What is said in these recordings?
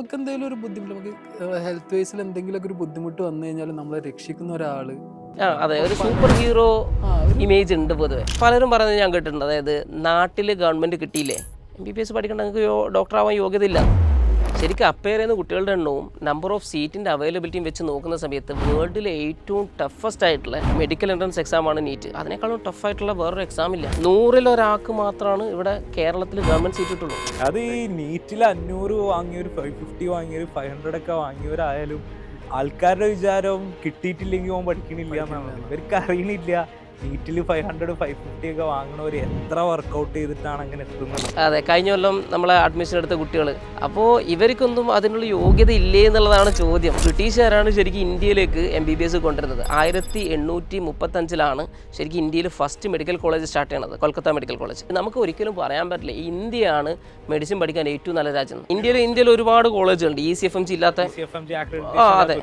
നമുക്ക് എന്തെങ്കിലും ഒരു ബുദ്ധിമുട്ട് നമുക്ക് ഹെൽത്ത് വൈസിൽ എന്തെങ്കിലുമൊക്കെ ഒരു ബുദ്ധിമുട്ട് വന്നു കഴിഞ്ഞാൽ നമ്മളെ രക്ഷിക്കുന്ന ഒരാള് അതെ, ഒരു സൂപ്പർ ഹീറോ ഒരു ഇമേജ് ഉണ്ട് പൊതുവെ. പലരും പറയുന്നത് ഞാൻ കേട്ടിട്ടുണ്ട്. അതായത് നാട്ടിൽ ഗവൺമെൻറ് കിട്ടിയില്ലേ, MBBS പഠിക്കേണ്ട നിങ്ങൾക്ക് ഡോക്ടർ ആവാൻ യോഗ്യതയില്ല. ശരിക്കും അപ്പയർ ചെയ്യുന്ന കുട്ടികളുടെ എണ്ണവും നമ്പർ ഓഫ് സീറ്റിൻ്റെ അവൈലബിലിറ്റിയും വെച്ച് നോക്കുന്ന സമയത്ത് വേൾഡിലെ ഏറ്റവും ടഫസ്റ്റ് ആയിട്ടുള്ള മെഡിക്കൽ എൻട്രൻസ് എക്സാമാണ് നീറ്റ്. അതിനേക്കാളും ടഫായിട്ടുള്ള വേറൊരു എക്സാം ഇല്ല. 100-ൽ ഒരാൾക്ക് മാത്രമാണ് ഇവിടെ കേരളത്തിൽ ഗവൺമെൻറ് സീറ്റ് കിട്ടുള്ളൂ. അത് ഈ നീറ്റിൽ 500 വാങ്ങിയൊരു 550 വാങ്ങിയൊരു 500 ഒക്കെ വാങ്ങിയവരായാലും ആൾക്കാരുടെ വിചാരം കിട്ടിയിട്ടില്ലെങ്കിൽ ഓൻ പഠിക്കണില്ല എന്നാണ്. ഇവർക്ക് അറിയണില്ല നീറ്റിൽ 500 550 ഒക്കെ വാങ്ങണവർ എത്ര വർക്കൗട്ട് ചെയ്തിട്ടാണ് അങ്ങനെ എത്തുന്നത്. അതെ, കഴിഞ്ഞ കൊല്ലം നമ്മളെ അഡ്മിഷൻ എടുത്ത കുട്ടികൾ. അപ്പോൾ ഇവർക്കൊന്നും അതിനുള്ള യോഗ്യത ഇല്ലേ എന്നുള്ളതാണ് ചോദ്യം. ബ്രിട്ടീഷുകാരാണ് ശരിക്കും ഇന്ത്യയിലേക്ക് MBBS കൊണ്ടുവരുന്നത്. 1835 ശരിക്കും ഇന്ത്യയിൽ ഫസ്റ്റ് മെഡിക്കൽ കോളേജ് സ്റ്റാർട്ട് ചെയ്യണത്, കൊൽക്കത്ത മെഡിക്കൽ കോളേജ്. നമുക്ക് ഒരിക്കലും പറയാൻ പറ്റില്ല ഇന്ത്യയാണ് മെഡിസിൻ പഠിക്കാൻ ഏറ്റവും നല്ല രാജ്യം. ഇന്ത്യയിൽ ഒരുപാട് കോളേജ് ഉണ്ട്, ECFMG ഇല്ലാത്ത. അതെ,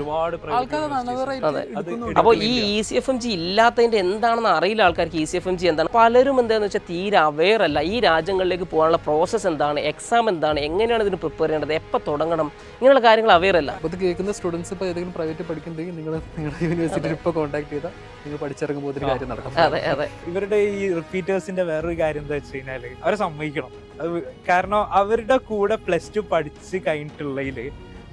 അതെ. അപ്പോൾ ഈ ECFMG ഇല്ലാത്തതിൻ്റെ എന്താണെന്ന് അറിയില്ല ആൾക്കാർക്ക്. ECFMG എന്താണ്, പലരും എന്താണെന്ന് വെച്ചാൽ തീരെ അവെയർ അല്ല. ഈ രാജ്യങ്ങളിലേക്ക് പോകാനുള്ള പ്രോസസ്സ് എന്താണ്, എക്സാം എന്താണ്, എങ്ങനെയാണ് ഇതിന് പ്രിപ്പയർ ചെയ്യേണ്ടത്, എപ്പോൾ തുടങ്ങണം, ഇങ്ങനെയുള്ള കാര്യങ്ങൾ അവെയർ അല്ല. അപ്പോൾ ഇത് കേൾക്കുന്ന സ്റ്റുഡൻസ് ഇപ്പോൾ ഏതെങ്കിലും പ്രൈവറ്റ് പഠിക്കുന്നുണ്ടെങ്കിൽ നിങ്ങളുടെ യൂണിവേഴ്സിറ്റിയിൽ ഇപ്പോൾ കോൺടാക്ട് ചെയ്താൽ നിങ്ങൾ പഠിച്ചിറങ്ങുമ്പോൾ ഒരു കാര്യം നടക്കും. അതെ, അതെ. ഇവരുടെ ഈ റിപ്പീറ്റേഴ്സിന്റെ വേറൊരു കാര്യം എന്താ വെച്ച് കഴിഞ്ഞാൽ അവരെ സമ്മതിക്കണം. അത് കാരണം അവരുടെ കൂടെ +2 പഠിച്ച് കഴിഞ്ഞിട്ടുള്ളതിൽ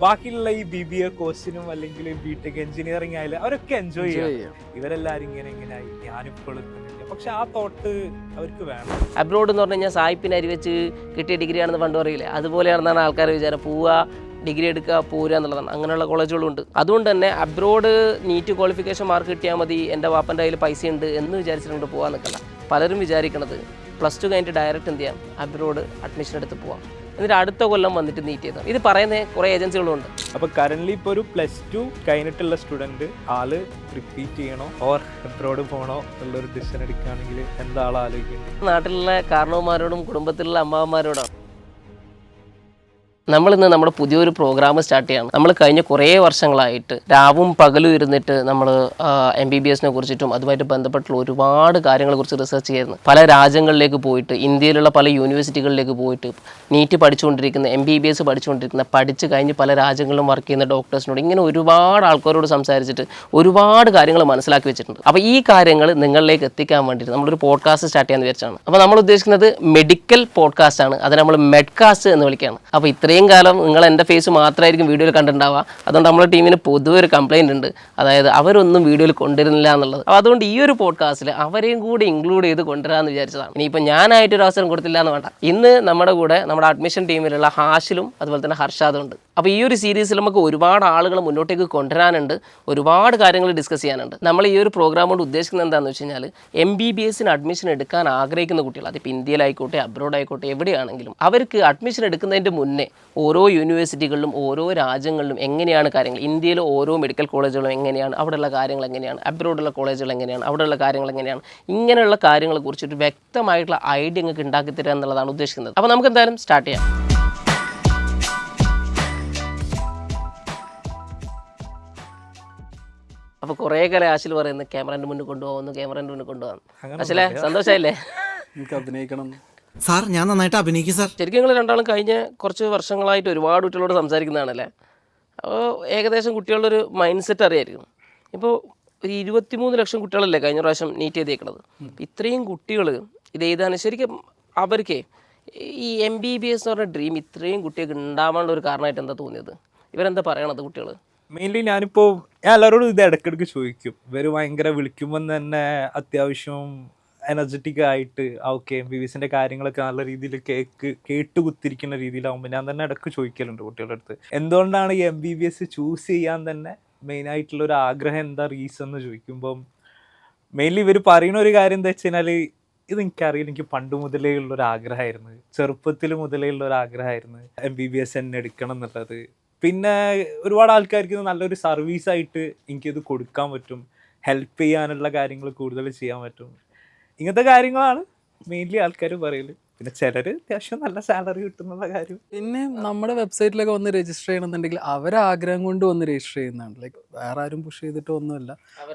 ബാക്കിയുള്ള ഈ BBA കോഴ്സിനും അല്ലെങ്കിൽ BTech എഞ്ചിനീയറിംഗ് ആയാലും അവരൊക്കെ എൻജോയ് ചെയ്യാം. ഇവരെല്ലാരും ഇങ്ങനെയായി ഞാനിപ്പോൾ എത്തുന്നില്ല. പക്ഷെ ആ തോട്ട് അവർക്ക് വേണം. അബ്രോഡ് എന്ന് പറഞ്ഞു കഴിഞ്ഞാൽ സായിപ്പിന് അരി വെച്ച് കിട്ടിയ ഡിഗ്രി ആണെന്ന് പണ്ട് പറയില്ലേ, അതുപോലെയാണെന്നാണ് ആൾക്കാർ വിചാരം. പോവുക, ഡിഗ്രി എടുക്കുക, പോരുക എന്നുള്ളതാണ്. അങ്ങനെയുള്ള കോളേജുകളുണ്ട്. അതുകൊണ്ട് തന്നെ അബ്രോഡ് നീറ്റ് ക്വാളിഫിക്കേഷൻ മാർക്ക് കിട്ടിയാൽ മതി, എൻ്റെ വാപ്പൻ്റെ കയ്യിൽ പൈസ ഉണ്ട് എന്ന് വിചാരിച്ചിട്ടുണ്ട് പോകാൻ നിൽക്കണ്ട. പലരും വിചാരിക്കണത് +2 കഴിഞ്ഞിട്ട് ഡയറക്റ്റ് എന്ത് ചെയ്യാം, അബ്രോഡ് അഡ്മിഷൻ എടുത്ത് പോവാം, എന്നിട്ട് അടുത്ത കൊല്ലം വന്നിട്ട് നീറ്റ് ചെയ്താൽ. ഇത് പറയുന്ന കുറേ ഏജൻസികളുണ്ട്. അപ്പോൾ കറന്റ് ഇപ്പോൾ ഒരു +2 കഴിഞ്ഞിട്ടുള്ള സ്റ്റുഡൻറ്റ് ആള് റിപ്പീറ്റ് ചെയ്യണോ ഓർ അബ്രോഡ് പോകണോ എന്നുള്ളൊരു ഡിസിഷൻ എടുക്കുകയാണെങ്കിൽ എന്താ ആൾ ആലോചിക്കുന്നത്? നാട്ടിലുള്ള കാരണവന്മാരോടും കുടുംബത്തിലുള്ള അമ്മാവന്മാരോടാണ്. നമ്മളിന്ന് നമ്മുടെ പുതിയൊരു പ്രോഗ്രാം സ്റ്റാർട്ട് ചെയ്യണം. നമ്മൾ കഴിഞ്ഞ കുറേ വർഷങ്ങളായിട്ട് രാവും പകലും ഇരുന്നിട്ട് നമ്മൾ MBBSനെ കുറിച്ചിട്ടും അതുമായിട്ട് ബന്ധപ്പെട്ടുള്ള ഒരുപാട് കാര്യങ്ങളെക്കുറിച്ച് റിസർച്ച് ചെയ്യുന്നു. പല രാജ്യങ്ങളിലേക്ക് പോയിട്ട്, ഇന്ത്യയിലുള്ള പല യൂണിവേഴ്സിറ്റികളിലേക്ക് പോയിട്ട് നീറ്റ് പഠിച്ചുകൊണ്ടിരിക്കുന്ന, MBBS പഠിച്ചുകൊണ്ടിരിക്കുന്ന, പഠിച്ച് കഴിഞ്ഞ് പല രാജ്യങ്ങളിലും വർക്ക് ചെയ്യുന്ന ഡോക്ടേഴ്സിനോട് ഇങ്ങനെ ഒരുപാട് ആൾക്കാരോട് സംസാരിച്ചിട്ട് ഒരുപാട് കാര്യങ്ങൾ മനസ്സിലാക്കി വെച്ചിട്ടുണ്ട്. അപ്പോൾ ഈ കാര്യങ്ങൾ നിങ്ങളിലേക്ക് എത്തിക്കാൻ വേണ്ടിയിട്ട് നമ്മളൊരു പോഡ്കാസ്റ്റ് സ്റ്റാർട്ട് ചെയ്യാൻ വിചാരിച്ചാണ്. അപ്പോൾ നമ്മൾ ഉദ്ദേശിക്കുന്നത് മെഡിക്കൽ പോഡ്കാസ്റ്റ് ആണ്. അത് നമ്മൾ മെഡ്കാസ്റ്റ് എന്ന് വിളിക്കുകയാണ്. അപ്പോൾ ഇത്രയും കാലം നിങ്ങൾ എൻ്റെ ഫേസ് മാത്രമായിരിക്കും വീഡിയോയിൽ കണ്ടിട്ടുണ്ടാവുക. അതുകൊണ്ട് നമ്മുടെ ടീമിന് പൊതുവെ ഒരു കംപ്ലയിൻ്റ് ഉണ്ട്, അതായത് അവരൊന്നും വീഡിയോയിൽ കൊണ്ടുവരുന്നില്ല എന്നുള്ളത്. അപ്പോൾ അതുകൊണ്ട് ഈ ഒരു പോഡ്കാസ്റ്റിൽ അവരെയും കൂടി ഇൻക്ലൂഡ് ചെയ്ത് കൊണ്ടുവരാമെന്ന് വിചാരിച്ചതാണ്. ഇനിയിപ്പോൾ ഞാനായിട്ടൊരു അവസരം കൊടുത്തില്ല എന്ന് വേണ്ട. ഇന്ന് നമ്മുടെ കൂടെ നമ്മുടെ അഡ്മിഷൻ ടീമിലുള്ള ഹാഷിലും അതുപോലെ തന്നെ ഹർഷാദും ഉണ്ട്. അപ്പോൾ ഈ ഒരു സീരീസിൽ നമുക്ക് ഒരുപാട് ആളുകൾ മുന്നോട്ടേക്ക് കൊണ്ടുവരാനുണ്ട്, ഒരുപാട് കാര്യങ്ങൾ ഡിസ്കസ് ചെയ്യാനുണ്ട്. നമ്മൾ ഈ ഒരു പ്രോഗ്രാം കൊണ്ട് ഉദ്ദേശിക്കുന്നത് എന്താണെന്ന് വെച്ച് കഴിഞ്ഞാൽ MBBSന് അഡ്മിഷൻ എടുക്കാൻ ആഗ്രഹിക്കുന്ന കുട്ടികൾ, അതിപ്പോൾ ഇന്ത്യയിലായിക്കോട്ടെ അബ്രോഡ് ആയിക്കോട്ടെ എവിടെയാണെങ്കിലും, അവർക്ക് അഡ്മിഷൻ എടുക്കുന്നതിൻ്റെ മുന്നേ ഓരോ യൂണിവേഴ്സിറ്റികളിലും ഓരോ രാജ്യങ്ങളിലും എങ്ങനെയാണ് കാര്യങ്ങൾ, ഇന്ത്യയിലെ ഓരോ മെഡിക്കൽ കോളേജുകളും എങ്ങനെയാണ്, അവിടെയുള്ള കാര്യങ്ങൾ എങ്ങനെയാണ്, അബ്രോഡുള്ള കോളേജുകൾ എങ്ങനെയാണ്, അവിടെയുള്ള കാര്യങ്ങൾ എങ്ങനെയാണ്, ഇങ്ങനെയുള്ള കാര്യങ്ങളെ കുറിച്ചൊരു വ്യക്തമായിട്ടുള്ള ഐഡിയ നിങ്ങൾക്ക് ഉണ്ടാക്കി തരിക എന്നുള്ളതാണ് ഉദ്ദേശിക്കുന്നത്. അപ്പോൾ നമുക്ക് എന്തായാലും സ്റ്റാർട്ട് ചെയ്യാം. അപ്പോൾ കുറേ കാലം ആശിൽ പറയുന്നത് ക്യാമറേൻ്റെ മുന്നിൽ കൊണ്ടുപോകുന്നു, ക്യാമറേൻ്റെ മുന്നിൽ കൊണ്ടുപോകാം. ആശിലെ സന്തോഷമായില്ലേ? എനിക്ക് അഭിനയിക്കണം സാർ. ഞാൻ നന്നായിട്ട് അഭിനയിക്കും സാർ. ശരിക്കും നിങ്ങൾ രണ്ടാളും കഴിഞ്ഞ കുറച്ച് വർഷങ്ങളായിട്ട് ഒരുപാട് കുട്ടികളോട് സംസാരിക്കുന്നതാണല്ലേ. അപ്പോൾ ഏകദേശം കുട്ടികളുടെ ഒരു മൈൻഡ് സെറ്റ് അറിയായിരിക്കും. ഇപ്പോൾ ഒരു 23 ലക്ഷം കുട്ടികളല്ലേ കഴിഞ്ഞ പ്രാവശ്യം നീറ്റ് ചെയ്തേക്കുന്നത്. ഇത്രയും കുട്ടികൾ ഇത് എഴുതാൻ ശരിക്കും അവർക്ക് ഈ MBBS എന്ന് പറഞ്ഞ ഡ്രീം ഇത്രയും കുട്ടികൾക്ക് ഉണ്ടാവാനുള്ള ഒരു കാരണമായിട്ട് എന്താ തോന്നിയത്? ഇവരെന്താ പറയണത് കുട്ടികൾ? മെയിൻലി ഞാൻ എല്ലാവരോടും ഇത് ഇടയ്ക്കിടയ്ക്ക് ചോദിക്കും. ഇവർ ഭയങ്കര വിളിക്കുമ്പോൾ തന്നെ അത്യാവശ്യം എനർജറ്റിക് ആയിട്ട് ഓക്കെ MBBSന്റെ കാര്യങ്ങളൊക്കെ നല്ല രീതിയിൽ കേട്ടുകുത്തിരിക്കുന്ന രീതിയിലാവുമ്പോൾ ഞാൻ തന്നെ ഇടയ്ക്ക് ചോദിക്കലുണ്ട് കുട്ടികളുടെ അടുത്ത്, എന്തുകൊണ്ടാണ് ഈ MBBS ചൂസ് ചെയ്യാൻ തന്നെ മെയിനായിട്ടുള്ള ഒരു ആഗ്രഹം, എന്താ റീസൺ എന്ന് ചോദിക്കുമ്പം മെയിൻലി ഇവർ പറയുന്ന ഒരു കാര്യം എന്താ വെച്ച് കഴിഞ്ഞാൽ, ഇത് എനിക്കറിയില്ല, എനിക്ക് പണ്ട് മുതലേ ഉള്ളൊരു ആഗ്രഹമായിരുന്നു, ചെറുപ്പത്തിൽ മുതലേ ഉള്ളൊരു ആഗ്രഹമായിരുന്നു MBBS തന്നെ എടുക്കണം എന്നുള്ളത്. പിന്നെ ഒരുപാട് ആൾക്കാർക്ക് ഇത് നല്ലൊരു സർവീസായിട്ട് എനിക്കിത് കൊടുക്കാൻ പറ്റും, ഹെൽപ്പ് ചെയ്യാനുള്ള കാര്യങ്ങൾ കൂടുതൽ ചെയ്യാൻ പറ്റും. ഇങ്ങനത്തെ കാര്യങ്ങളാണ് മെയിൻലി ആൾക്കാർ പറയല്. പിന്നെ ചിലർ അത്യാവശ്യം നല്ല സാലറി കിട്ടുന്നുള്ള കാര്യം. പിന്നെ നമ്മുടെ വെബ്സൈറ്റിലൊക്കെ വന്ന് രജിസ്റ്റർ ചെയ്യണമെന്നുണ്ടെങ്കിൽ അവരാഗ്രഹം കൊണ്ട് വന്ന് രജിസ്റ്റർ ചെയ്യുന്നതാണ്. ലൈക്ക് വേറെ ആരും പുഷ് ചെയ്തിട്ട് ഒന്നുമല്ല,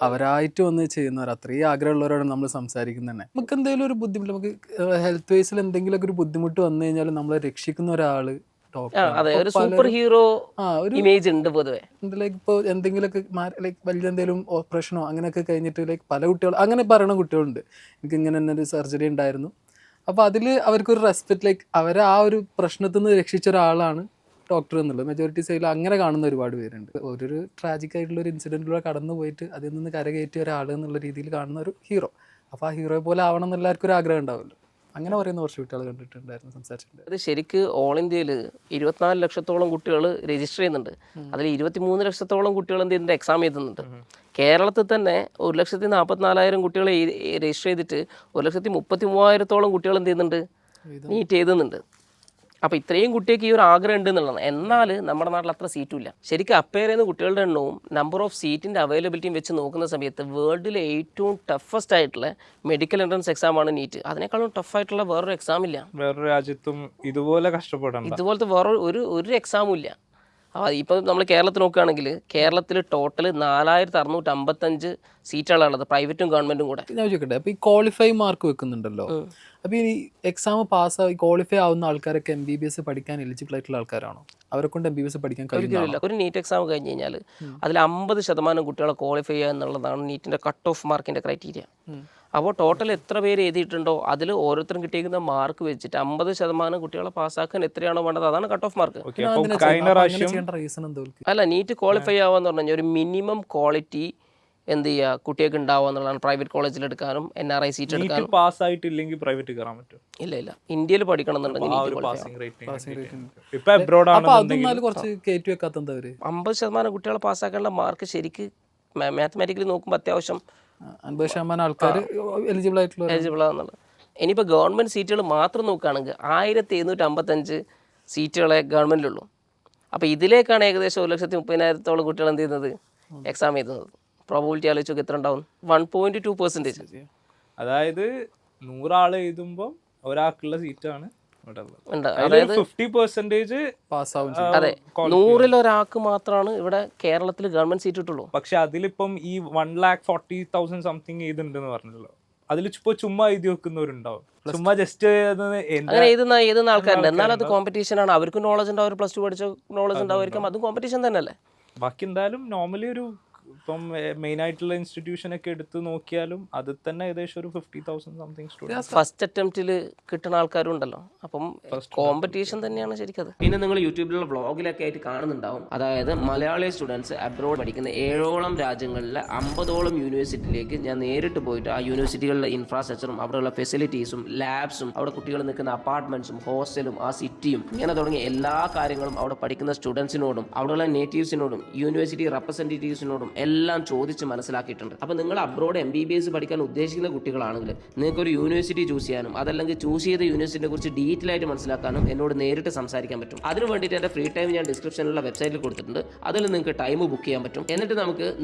അവരായിട്ട് വന്ന് ചെയ്യുന്നവർ. അത്രയും ആഗ്രഹമുള്ളവരോട് നമ്മൾ സംസാരിക്കുന്നത് തന്നെ. നമുക്ക് എന്തെങ്കിലും ഒരു ബുദ്ധിമുട്ട്, നമുക്ക് ഹെൽത്ത് വൈസിൽ എന്തെങ്കിലുമൊക്കെ ഒരു ബുദ്ധിമുട്ട് വന്നു കഴിഞ്ഞാൽ നമ്മളെ രക്ഷിക്കുന്ന ഒരാൾ അതെ, ഒരു സൂപ്പർ ഹീറോ ഒരു ഇമേജ് ഉണ്ട് പൊതുവെ. ലൈക്ക് ഇപ്പോൾ എന്തെങ്കിലുമൊക്കെ ലൈക്ക് വലിയ എന്തെങ്കിലും ഓപ്പറേഷനോ അങ്ങനെയൊക്കെ കഴിഞ്ഞിട്ട് ലൈക്ക് പല കുട്ടികൾ അങ്ങനെ പറയുന്ന കുട്ടികളുണ്ട്, എനിക്ക് ഇങ്ങനെ തന്നെ ഒരു സർജറി ഉണ്ടായിരുന്നു. അപ്പോൾ അതിൽ അവർക്കൊരു റെസ്പെക്ട്, ലൈക്ക് അവരെ ആ ഒരു പ്രശ്നത്തിൽ നിന്ന് രക്ഷിച്ച ഒരാളാണ് ഡോക്ടർ എന്നുള്ളത് മെജോറിറ്റി സൈഡിൽ അങ്ങനെ കാണുന്ന ഒരുപാട് പേരുണ്ട്. ഒരു ട്രാജിക് ആയിട്ടുള്ള ഒരു ഇൻസിഡൻറ്റിലൂടെ കടന്നു പോയിട്ട് അതിൽ നിന്ന് കരകയറ്റിയ ഒരാൾ എന്നുള്ള രീതിയിൽ കാണുന്ന ഒരു ഹീറോ. അപ്പോൾ ആ ഹീറോയെ പോലെ ആവണം എന്ന് എല്ലാവർക്കും ഒരു ആഗ്രഹം ഉണ്ടാവുമല്ലോ. അങ്ങനെ പറയുന്ന കുറച്ച് കുട്ടികൾ കണ്ടിട്ടുണ്ടായിരുന്നു, സംസാരിച്ചിട്ടുണ്ട്. അത് ശരിക്ക് ഓൾ ഇന്ത്യയിൽ 24 ലക്ഷത്തോളം കുട്ടികൾ രജിസ്റ്റർ ചെയ്യുന്നുണ്ട്. അതിൽ 23 ലക്ഷത്തോളം കുട്ടികൾ എന്ത് ചെയ്യുന്നുണ്ട്, എക്സാം എഴുതുന്നുണ്ട്. കേരളത്തിൽ തന്നെ 1,44,000 കുട്ടികൾ രജിസ്റ്റർ ചെയ്തിട്ട് 1,33,000 കുട്ടികൾ എന്ത് ചെയ്യുന്നുണ്ട്, നീറ്റ് എഴുതുന്നുണ്ട്. അപ്പോൾ ഇത്രയും കുട്ടിക്ക് ഈ ഒരു ആഗ്രഹം ഉണ്ട് എന്നുള്ളതാണ്. എന്നാൽ നമ്മുടെ നാട്ടിൽ അത്ര സീറ്റും ഇല്ല. ശരിക്കും അപ്പയർ ചെയ്യുന്ന കുട്ടികളുടെ എണ്ണവും നമ്പർ ഓഫ് സീറ്റിൻ്റെ അവൈലബിലിറ്റിയും വെച്ച് നോക്കുന്ന സമയത്ത് വേൾഡിലെ ഏറ്റവും ടഫസ്റ്റ് ആയിട്ടുള്ള മെഡിക്കൽ എൻട്രൻസ് എക്സാമാണ് നീറ്റ്. അതിനേക്കാളും ടഫായിട്ടുള്ള വേറൊരു എക്സാം ഇല്ല. വേറൊരു രാജ്യത്തും ഇതുപോലെ കഷ്ടപ്പെടണം, ഇതുപോലത്തെ വേറെ ഒരു എക്സാമും ഇല്ല. അപ്പോൾ ഇപ്പോൾ നമ്മൾ കേരളത്തിൽ നോക്കുകയാണെങ്കിൽ കേരളത്തിൽ ടോട്ടൽ 4,655 സീറ്റുകളാണ് ഉള്ളത്, പ്രൈവറ്റും ഗവൺമെൻറ്റും കൂടെ. ഞാൻ ചോദിക്കട്ടെ, അപ്പോൾ ഈ ക്വാളിഫൈ മാർക്ക് വെക്കുന്നുണ്ടല്ലോ, അപ്പോൾ ഈ എക്സാം പാസ്സായി ക്വാളിഫൈ ആവുന്ന ആൾക്കാരൊക്കെ MBBS പഠിക്കാൻ എലിജിബിൾ ആയിട്ടുള്ള ആൾക്കാരാണോ? അവരെ കൊണ്ട് MBBS പഠിക്കാൻ കഴിയില്ല. ഒരു നീറ്റ് എക്സാം കഴിഞ്ഞ് കഴിഞ്ഞാൽ അതിൽ 50% കുട്ടികളെ ക്വാളിഫൈ ചെയ്യുക എന്നുള്ളതാണ് നീറ്റിൻ്റെ കട്ട് ഓഫ് മാർക്കിൻ്റെ ക്രൈറ്റീരിയ. അപ്പോൾ ടോട്ടൽ എത്ര പേര് എഴുതിയിട്ടുണ്ടോ അതിൽ ഓരോരുത്തരും കിട്ടിയിരിക്കുന്ന മാർക്ക് വെച്ചിട്ട് 50% കുട്ടികളെ പാസ്സാക്കാൻ എത്രയാണോ വേണ്ടത് അതാണ് കട്ട് ഓഫ് മാർക്ക്. അല്ല, നീറ്റ് ക്വാളിഫൈ ആവുക എന്ന് പറഞ്ഞു കഴിഞ്ഞാൽ ഒരു മിനിമം ക്വാളിറ്റി എന്ത് ചെയ്യുക കുട്ടികൾക്ക് ഉണ്ടാവുക എന്നുള്ളതാണ്. പ്രൈവറ്റ് കോളേജിൽ എടുക്കാനും NRI സീറ്റ് എടുക്കാനും. പാസ്സായിട്ടില്ലെങ്കിൽ പ്രൈവറ്റ് കയറാൻ പറ്റും? ഇല്ല, ഇന്ത്യയിൽ പഠിക്കണം എന്നുണ്ടെങ്കിൽ 50% കുട്ടികളെ പാസ്സാക്കാനുള്ള മാർക്ക് ശരിക്ക് മാത്തമാറ്റിക്കലി നോക്കുമ്പോൾ അത്യാവശ്യം 50% ആൾക്കാർ എലിജിബിൾ ആണെന്നുള്ളത്. ഇനിയിപ്പോൾ ഗവൺമെൻറ് സീറ്റുകൾ മാത്രം നോക്കുകയാണെങ്കിൽ 1,755 സീറ്റുകളെ ഗവൺമെൻറ്റിലുള്ളൂ. അപ്പോൾ ഇതിലേക്കാണ് ഏകദേശം 1,30,000 കുട്ടികൾ എന്ത് ചെയ്യുന്നത്, എക്സാം എഴുതുന്നത്. പ്രോബബിലിറ്റി ആലോചിച്ചൊക്കെ എത്ര ഉണ്ടാവും? 1.2%. അതായത് 100 ആൾ എഴുതുമ്പോൾ ഒരാൾക്കുള്ള സീറ്റാണ്. അതായത് 50% പാസ്സാവും. അതെ, 100-ൽ ഒരാൾക്ക് മാത്രമാണ് ഇവിടെ കേരളത്തിൽ ഗവൺമെന്റ് സീറ്റ് കിട്ടുള്ളൂ. പക്ഷെ അതിലിപ്പം ഈ 1,40,000 സംതിങ് എഴുതുന്നുണ്ടെന്ന് പറഞ്ഞല്ലോ, അതിൽ ഇപ്പോൾ ചുമ്മാ എഴുതി വെക്കുന്നവരുണ്ടാവും, ചുമ്മാ ജസ്റ്റ് അങ്ങനെ എഴുതുന്ന ആൾക്കാരുണ്ട്. എന്നാൽ അത് കോമ്പറ്റീഷൻ ആണ്. അവർക്കും നോളജ് ഉണ്ടാവും, +2 പഠിച്ച നോളജ് ഉണ്ടാവുമായിരിക്കും, അതും കോമ്പറ്റീഷൻ തന്നെയല്ലേ. ബാക്കി എന്തായാലും നോർമലി ഒരു ഇപ്പം മെയിൻ ആയിട്ടുള്ള ഇൻസ്റ്റിറ്റ്യൂഷൻ ഒക്കെ എടുത്ത് നോക്കിയാലും അത് തന്നെ ഏകദേശം ഒരു 50,000 സംതിങ് സ്റ്റുഡൻസ് ഫസ്റ്റ് അറ്റംപ്റ്റിൽ കിട്ടുന്ന ആൾക്കാരും ഉണ്ടല്ലോ. അപ്പം കോമ്പറ്റീഷൻ തന്നെയാണ് ശരിക്കും. പിന്നെ നിങ്ങൾ യൂട്യൂബിലുള്ള വ്ളോഗിലൊക്കെ ആയിട്ട് കാണുന്നുണ്ടാവും, അതായത് മലയാളി സ്റ്റുഡൻസ് അബ്രോഡ് പഠിക്കുന്ന 7ഓളം രാജ്യങ്ങളിലെ 50ഓളം യൂണിവേഴ്സിറ്റിയിലേക്ക് ഞാൻ നേരിട്ട് പോയിട്ട് ആ യൂണിവേഴ്സിറ്റികളിലെ ഇൻഫ്രാസ്ട്രക്ചറും അവിടെയുള്ള ഫെസിലിറ്റീസും ലാബ്സും അവിടെ കുട്ടികൾ നിൽക്കുന്ന അപ്പാർട്ട്മെന്റ്സും ഹോസ്റ്റലും ആ സിറ്റിയും ഇങ്ങനെ തുടങ്ങിയ എല്ലാ കാര്യങ്ങളും അവിടെ പഠിക്കുന്ന സ്റ്റുഡൻസിനോടും അവിടെയുള്ള നേറ്റീവ്സിനോടും യൂണിവേഴ്സിറ്റി റെപ്രസെൻറ്റേറ്റീവ്സിനോടും എല്ലാം ചോദിച്ച് മനസ്സിലാക്കിയിട്ടുണ്ട്. അപ്പോൾ നിങ്ങൾ അബ്രോഡ് MBBS പഠിക്കാൻ ഉദ്ദേശിക്കുന്ന കുട്ടികളാണെങ്കിൽ നിങ്ങൾക്ക് ഒരു യൂണിവേഴ്സിറ്റി ചൂസ് ചെയ്യാനും അതല്ലെങ്കിൽ ചൂസ് ചെയ്ത യൂണിവേഴ്സിറ്റിയെ കുറിച്ച് ഡീറ്റെയിൽ ആയിട്ട് മനസ്സിലാക്കാനും എന്നോട് നേരിട്ട് സംസാരിക്കാൻ പറ്റും. അതിന് വേണ്ടിയിട്ട് എൻ്റെ ഫ്രീ ടൈം ഞാൻ ഡിസ്ക്രിപ്ഷനിലുള്ള വെബ്സൈറ്റിൽ കൊടുത്തിട്ടുണ്ട്. അതിൽ നിങ്ങൾക്ക് ടൈം ബുക്ക് ചെയ്യാൻ പറ്റും. എന്നിട്ട്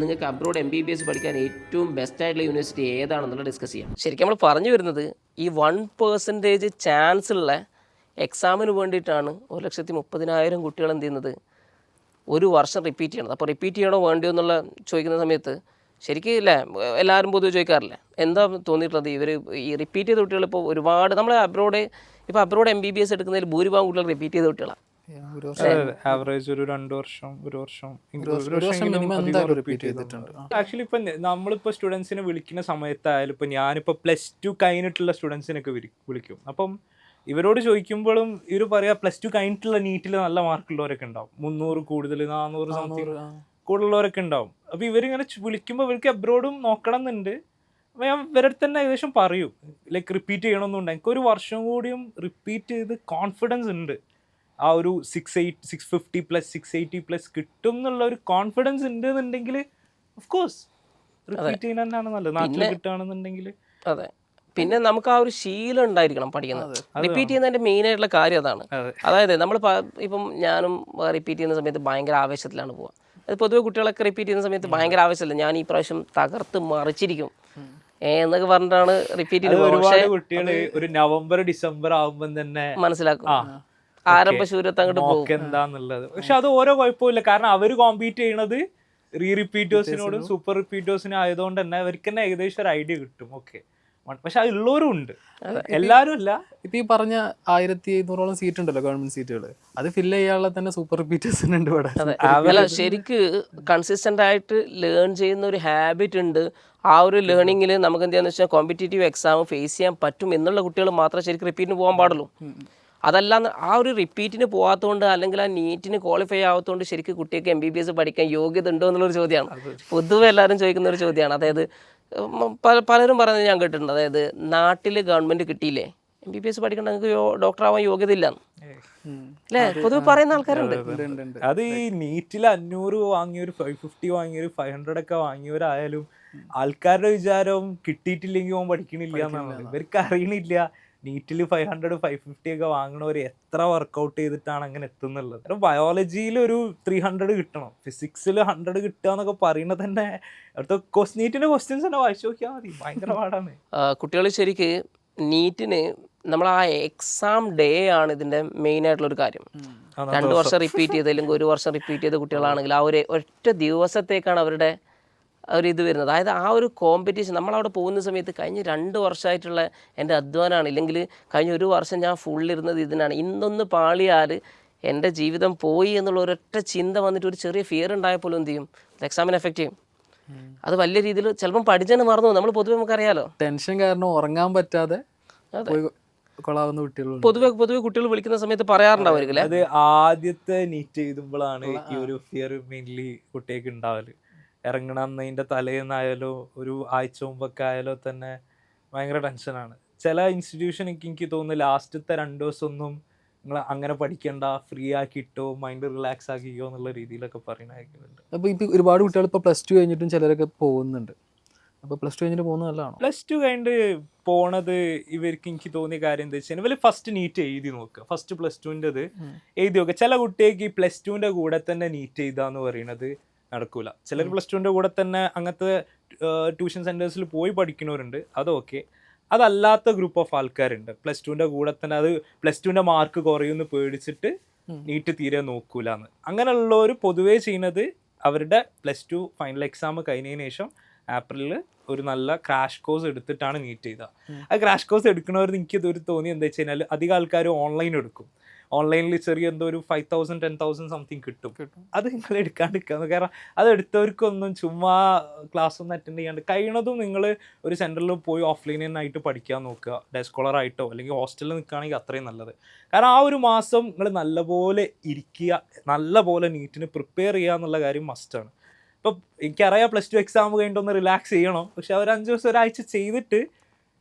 നിങ്ങൾക്ക് അബ്രോഡ് MBBS പഠിക്കാൻ ഏറ്റവും ബെസ്റ്റ് ആയിട്ടുള്ള യൂണിവേഴ്സിറ്റി ഏതാണെന്നുള്ള ഡിസ്കസ് ചെയ്യാം. ശരിക്കും നമ്മൾ പറഞ്ഞു വരുന്നത് ഈ 1% ചാൻസ് ഉള്ള എക്സാമിന് വേണ്ടിയിട്ടാണ് 1,30,000 കുട്ടികൾ എന്ത് ചെയ്യുന്നത്, ഒരു വർഷം റിപ്പീറ്റ് ചെയ്യണത്. അപ്പോൾ റിപ്പീറ്റ് ചെയ്യണോ വേണ്ടിയോ എന്നുള്ള ചോദിക്കുന്ന സമയത്ത് ശരിക്കും ഇല്ലേ എല്ലാവരും പൊതുവെ ചോദിക്കാറില്ലേ, എന്താ തോന്നിയിട്ടുള്ളത് ഇവർ ഈ റിപ്പീറ്റ് ചെയ്ത കുട്ടികൾ ഇപ്പോൾ ഒരുപാട് നമ്മൾ അബ്രോഡ് MBBS എടുക്കുന്നതിൽ ഭൂരിഭാഗം കുട്ടികൾ റിപ്പീറ്റ് ചെയ്ത കുട്ടികളാണ്. ആവറേജ് ഒരു 2 വർഷം ആക്ച്വലി ഇപ്പൊ നമ്മളിപ്പോ സ്റ്റുഡൻസിനെ വിളിക്കുന്ന സമയത്തായാലും ഇപ്പൊ ഞാനിപ്പോ +2 കഴിഞ്ഞിട്ടുള്ള സ്റ്റുഡൻസിനൊക്കെ വിളിക്കും. അപ്പം ഇവരോട് ചോദിക്കുമ്പോഴും ഇവർ പറയാ +2 കഴിഞ്ഞിട്ടുള്ള നീറ്റിൽ നല്ല മാർക്കുള്ളവരൊക്കെ ഉണ്ടാവും, 300 കൂടുതൽ 400 സംതിങ് കൂടുതലുള്ളവരൊക്കെ ഉണ്ടാവും. അപ്പോൾ ഇവരിങ്ങനെ വിളിക്കുമ്പോൾ ഇവർക്ക് അബ്രോഡും നോക്കണം എന്നുണ്ട്. അപ്പോൾ ഞാൻ ഇവരുടെ തന്നെ ഏകദേശം പറയും ലൈക്ക് റിപ്പീറ്റ് ചെയ്യണമെന്നുണ്ട്. എനിക്കൊരു വർഷം കൂടിയും റിപ്പീറ്റ് ചെയ്ത് കോൺഫിഡൻസ് ഉണ്ട്. ആ ഒരു 650 + 680+ കിട്ടും എന്നുള്ള ഒരു കോൺഫിഡൻസ് ഉണ്ട് എന്നുണ്ടെങ്കിൽ ഓഫ് കോഴ്സ് റിപ്പീറ്റ് ചെയ്യുന്ന തന്നെയാണ് നല്ലത്, നാട്ടിൽ കിട്ടുകയാണെന്നുണ്ടെങ്കിൽ. അതെ, പിന്നെ നമുക്ക് ആ ഒരു ശീലം ഉണ്ടായിരിക്കണം പഠിക്കുന്നത്. റിപ്പീറ്റ് ചെയ്യുന്നതിൻ്റെ മെയിൻ ആയിട്ടുള്ള കാര്യം അതാണ്. അതായത് നമ്മൾ ഇപ്പം ഞാനും റിപ്പീറ്റ് ചെയ്യുന്ന സമയത്ത് ഭയങ്കര ആവേശത്തിലാണ് പോവുക. അത് പൊതുവെ കുട്ടികളൊക്കെ റിപ്പീറ്റ് ചെയ്യുന്ന സമയത്ത് ഭയങ്കര ആവേശമില്ല, ഞാൻ ഈ പ്രാവശ്യം തകർത്ത് മറിച്ചിരിക്കും എന്നൊക്കെ പറഞ്ഞിട്ടാണ് റിപ്പീറ്റ് ചെയ്യുന്നത്. പക്ഷേ കുട്ടികൾ ഒരു നവംബർ ഡിസംബർ ആകുമ്പോൾ തന്നെ മനസ്സിലാക്കും ആരംഭശൂരത്ത് അങ്ങോട്ട് പോകും എന്താന്നുള്ളത്. പക്ഷെ അത് ഓരോ കുഴപ്പമില്ല, കാരണം അവർ കോമ്പീറ്റ് ചെയ്യണത് റിപ്പീറ്റേഴ്സിനോടും സൂപ്പർ റിപ്പീറ്റേഴ്സിനും ആയതുകൊണ്ട് തന്നെ അവർക്ക് തന്നെ ഏകദേശം ഒരു ഐഡിയ കിട്ടും. ഓക്കെ പക്ഷെ അത് ഉള്ളവരും ഉണ്ട്, എല്ലാവരും അല്ല. ഇപ്പൊ ഈ പറഞ്ഞ 1500 സീറ്റ് ഉണ്ടല്ലോ ഗവൺമെന്റ് സീറ്റുകൾ, അത് ഫില്ല് ചെയ്യാനുള്ള തന്നെ സൂപ്പർ റിപ്പീറ്റേഴ്സ് ഉണ്ട് ഇവിടെ. അല്ല ശരിക്ക് കൺസിസ്റ്റന്റ് ആയിട്ട് ലേൺ ചെയ്യുന്ന ഒരു ഹാബിറ്റ് ഉണ്ട്. ആ ഒരു ലേണിങ്ങിൽ നമുക്ക് എന്താണെന്ന് വെച്ചാൽ കോമ്പറ്റേറ്റീവ് എക്സാം ഫേസ് ചെയ്യാൻ പറ്റും എന്നുള്ള കുട്ടികൾ മാത്രമേ ശരിക്കും റിപ്പീറ്റിന് പോകാൻ പാടുള്ളൂ. അതല്ല ആ ഒരു റിപ്പീറ്റിന് പോകാത്തതുകൊണ്ട് അല്ലെങ്കിൽ ആ നീറ്റിന് ക്വാളിഫൈ ആവാത്തതുകൊണ്ട് ശരിക്കും കുട്ടിക്ക് MBBS പഠിക്കാൻ യോഗ്യത ഉണ്ടോ എന്നുള്ളൊരു ചോദ്യമാണ് പൊതുവെ എല്ലാവരും ചോദിക്കുന്ന ഒരു ചോദ്യമാണ്. അതായത് പലരും പറയുന്നത് ഞാൻ കേട്ടിട്ടുണ്ട്, അതായത് നാട്ടിൽ ഗവൺമെന്റ് കിട്ടിയില്ലേ MBBS പഠിക്കേണ്ട നിങ്ങൾക്ക് ഡോക്ടർ ആവാൻ യോഗ്യത ഇല്ല അല്ലേ, പൊതുവെ പറയുന്ന ആൾക്കാരുണ്ട്. അത് ഈ നീറ്റിൽ 500 വാങ്ങിയൊരു 550 വാങ്ങിയൊരു 500 ഒക്കെ വാങ്ങിയവരായാലും ആൾക്കാരുടെ വിചാരം കിട്ടിയിട്ടില്ലെങ്കിൽ ഓൻ പഠിക്കണില്ല എന്നാണ്. ഇവർക്ക് അറിയണില്ല നീറ്റിൽ 500 550 ഒക്കെ വാങ്ങണവർ എത്ര വർക്കൗട്ട് ചെയ്തിട്ടാണ് അങ്ങനെ എത്തുന്നുള്ളത്. കാരണം ബയോളജിയിൽ ഒരു 300 കിട്ടണം, ഫിസിക്സിൽ 100 കിട്ടുക എന്നൊക്കെ പറയുന്നത് തന്നെ അടുത്ത നീറ്റിന്റെ ക്വസ്റ്റ്യൻസ് തന്നെ വായിച്ചു നോക്കിയാൽ മതി, ഭയങ്കര പാടാണ്. കുട്ടികൾ ശരിക്ക് നീറ്റിന് നമ്മൾ ആ എക്സാം ഡേ ആണ് ഇതിന്റെ മെയിൻ ആയിട്ടുള്ളൊരു കാര്യം. 2 വർഷം റിപ്പീറ്റ് ചെയ്ത് അല്ലെങ്കിൽ 1 വർഷം റിപ്പീറ്റ് ചെയ്ത കുട്ടികളാണെങ്കിൽ ആ ഒരു ഒറ്റ ദിവസത്തേക്കാണ് അവരുടെ ഒരു ഇത് വരുന്നത്. അതായത് ആ ഒരു കോമ്പറ്റീഷൻ നമ്മളവിടെ പോകുന്ന സമയത്ത് കഴിഞ്ഞ 2 വർഷമായിട്ടുള്ള എൻ്റെ അധ്വാനമാണ്, ഇല്ലെങ്കിൽ കഴിഞ്ഞ 1 വർഷം ഞാൻ ഫുള്ളിരുന്നത് ഇതിനാണ്, ഇന്നൊന്ന് പാളിയാൽ എൻ്റെ ജീവിതം പോയി എന്നുള്ള ഒരൊറ്റ ചിന്ത വന്നിട്ട് ഒരു ചെറിയ ഫിയർ ഉണ്ടായപ്പോലും എന്ത് ചെയ്യും, എക്സാമിന് എഫക്റ്റ് ചെയ്യും. അത് വലിയ രീതിയിൽ ചിലപ്പം പഠിച്ചതിന് മറന്നു. നമ്മൾ പൊതുവെ നമുക്കറിയാലോ ടെൻഷൻ കാരണം ഉറങ്ങാൻ പറ്റാതെ കൊളാവുന്ന കുട്ടികളുണ്ട്. പൊതുവെ കുട്ടികൾ വിളിക്കുന്ന സമയത്ത് പറയാറുണ്ടാവും. അത് ആദ്യത്തെ നീറ്റ് എഴുതുമ്പോഴാണ് ഈ ഒരു ഫിയർ മെയിൻലി കുട്ടികൾക്ക് ഉണ്ടാവല്. ഇറങ്ങണമെന്നതിൻ്റെ തലേന്നായാലോ ഒരു ആഴ്ച മുമ്പൊക്കെ ആയാലോ തന്നെ ഭയങ്കര ടെൻഷനാണ്. ചില ഇൻസ്റ്റിറ്റ്യൂഷൻ എനിക്ക് തോന്നുന്നു ലാസ്റ്റത്തെ 2 ദിവസമൊന്നും നിങ്ങൾ അങ്ങനെ പഠിക്കണ്ട, ഫ്രീ ആക്കിയിട്ടോ മൈൻഡ് റിലാക്സ് ആക്കിക്കോ എന്നുള്ള രീതിയിലൊക്കെ പറയുന്നുണ്ട്. അപ്പോൾ ഇപ്പോൾ ഒരുപാട് കുട്ടികൾ ഇപ്പോൾ +2 കഴിഞ്ഞിട്ടും ചിലരൊക്കെ പോകുന്നുണ്ട്. അപ്പോൾ +2 കഴിഞ്ഞിട്ട് പോകുന്നത് നല്ലതാണോ? +2 കഴിഞ്ഞിട്ട് പോണത് ഇവർക്ക് എനിക്ക് തോന്നിയ കാര്യം എന്താ വെച്ചാൽ ഇവർ ഫസ്റ്റ് നീറ്റ് എഴുതി നോക്കുക, ഫസ്റ്റ് +2ൻ്റെത് എഴുതി നോക്കുക. ചില കുട്ടികൾക്ക് ഈ +2ൻ്റെ കൂടെ തന്നെ നീറ്റ് എഴുതാന്ന് പറയുന്നത് നടക്കൂല. ചിലർ +2ൻ്റെ കൂടെ തന്നെ അങ്ങനത്തെ ട്യൂഷൻ സെൻറ്റേഴ്സിൽ പോയി പഠിക്കുന്നവരുണ്ട്, അതൊക്കെ. അതല്ലാത്ത ഗ്രൂപ്പ് ഓഫ് ആൾക്കാരുണ്ട് +2ൻ്റെ കൂടെ തന്നെ അത് +2ൻ്റെ മാർക്ക് കുറയുമെന്ന് പേടിച്ചിട്ട് നീറ്റ് തീരെ നോക്കൂലെന്ന്. അങ്ങനെയുള്ളവർ പൊതുവേ ചെയ്യുന്നത് അവരുടെ +2 ഫൈനൽ എക്സാം കഴിഞ്ഞതിന് ശേഷം ഏപ്രിലിൽ ഒരു നല്ല ക്രാഷ് കോഴ്സ് എടുത്തിട്ടാണ് നീറ്റ് ചെയ്തത്. ആ ക്രാഷ് കോഴ്സ് എടുക്കുന്നവർ എനിക്ക് ഇതൊരു തോന്നി എന്താ വെച്ച് കഴിഞ്ഞാൽ അധികം ആൾക്കാർ ഓൺലൈൻ എടുക്കും. ഓൺലൈനിൽ ചെറിയ എന്തോ ഒരു 5,000 10,000 സംതിങ് കിട്ടും. അത് നിങ്ങൾ എടുക്കാണ്ടിരിക്കുക. കാരണം അത് എടുത്തവർക്കൊന്നും ചുമ്മാ ക്ലാസ് ഒന്നും അറ്റൻഡ് ചെയ്യാണ്ട് കഴിയണതും നിങ്ങൾ ഒരു സെൻറ്ററിൽ പോയി ഓഫ്ലൈനിൽ നിന്നായിട്ട് പഠിക്കാൻ നോക്കുക, ഡേ സ്കോളറായിട്ടോ അല്ലെങ്കിൽ ഹോസ്റ്റലിൽ നിൽക്കുകയാണെങ്കിൽ അത്രയും നല്ലത്. കാരണം ആ ഒരു മാസം നിങ്ങൾ നല്ലപോലെ ഇരിക്കുക, നല്ലപോലെ നീറ്റിന് പ്രിപ്പയർ ചെയ്യുക എന്നുള്ള കാര്യം മസ്റ്റാണ്. ഇപ്പം എനിക്കറിയാം +2 എക്സാം കഴിഞ്ഞിട്ടൊന്ന് റിലാക്സ് ചെയ്യണം, പക്ഷെ അവർ 5 ദിവസം ഒരാഴ്ച ചെയ്തിട്ട്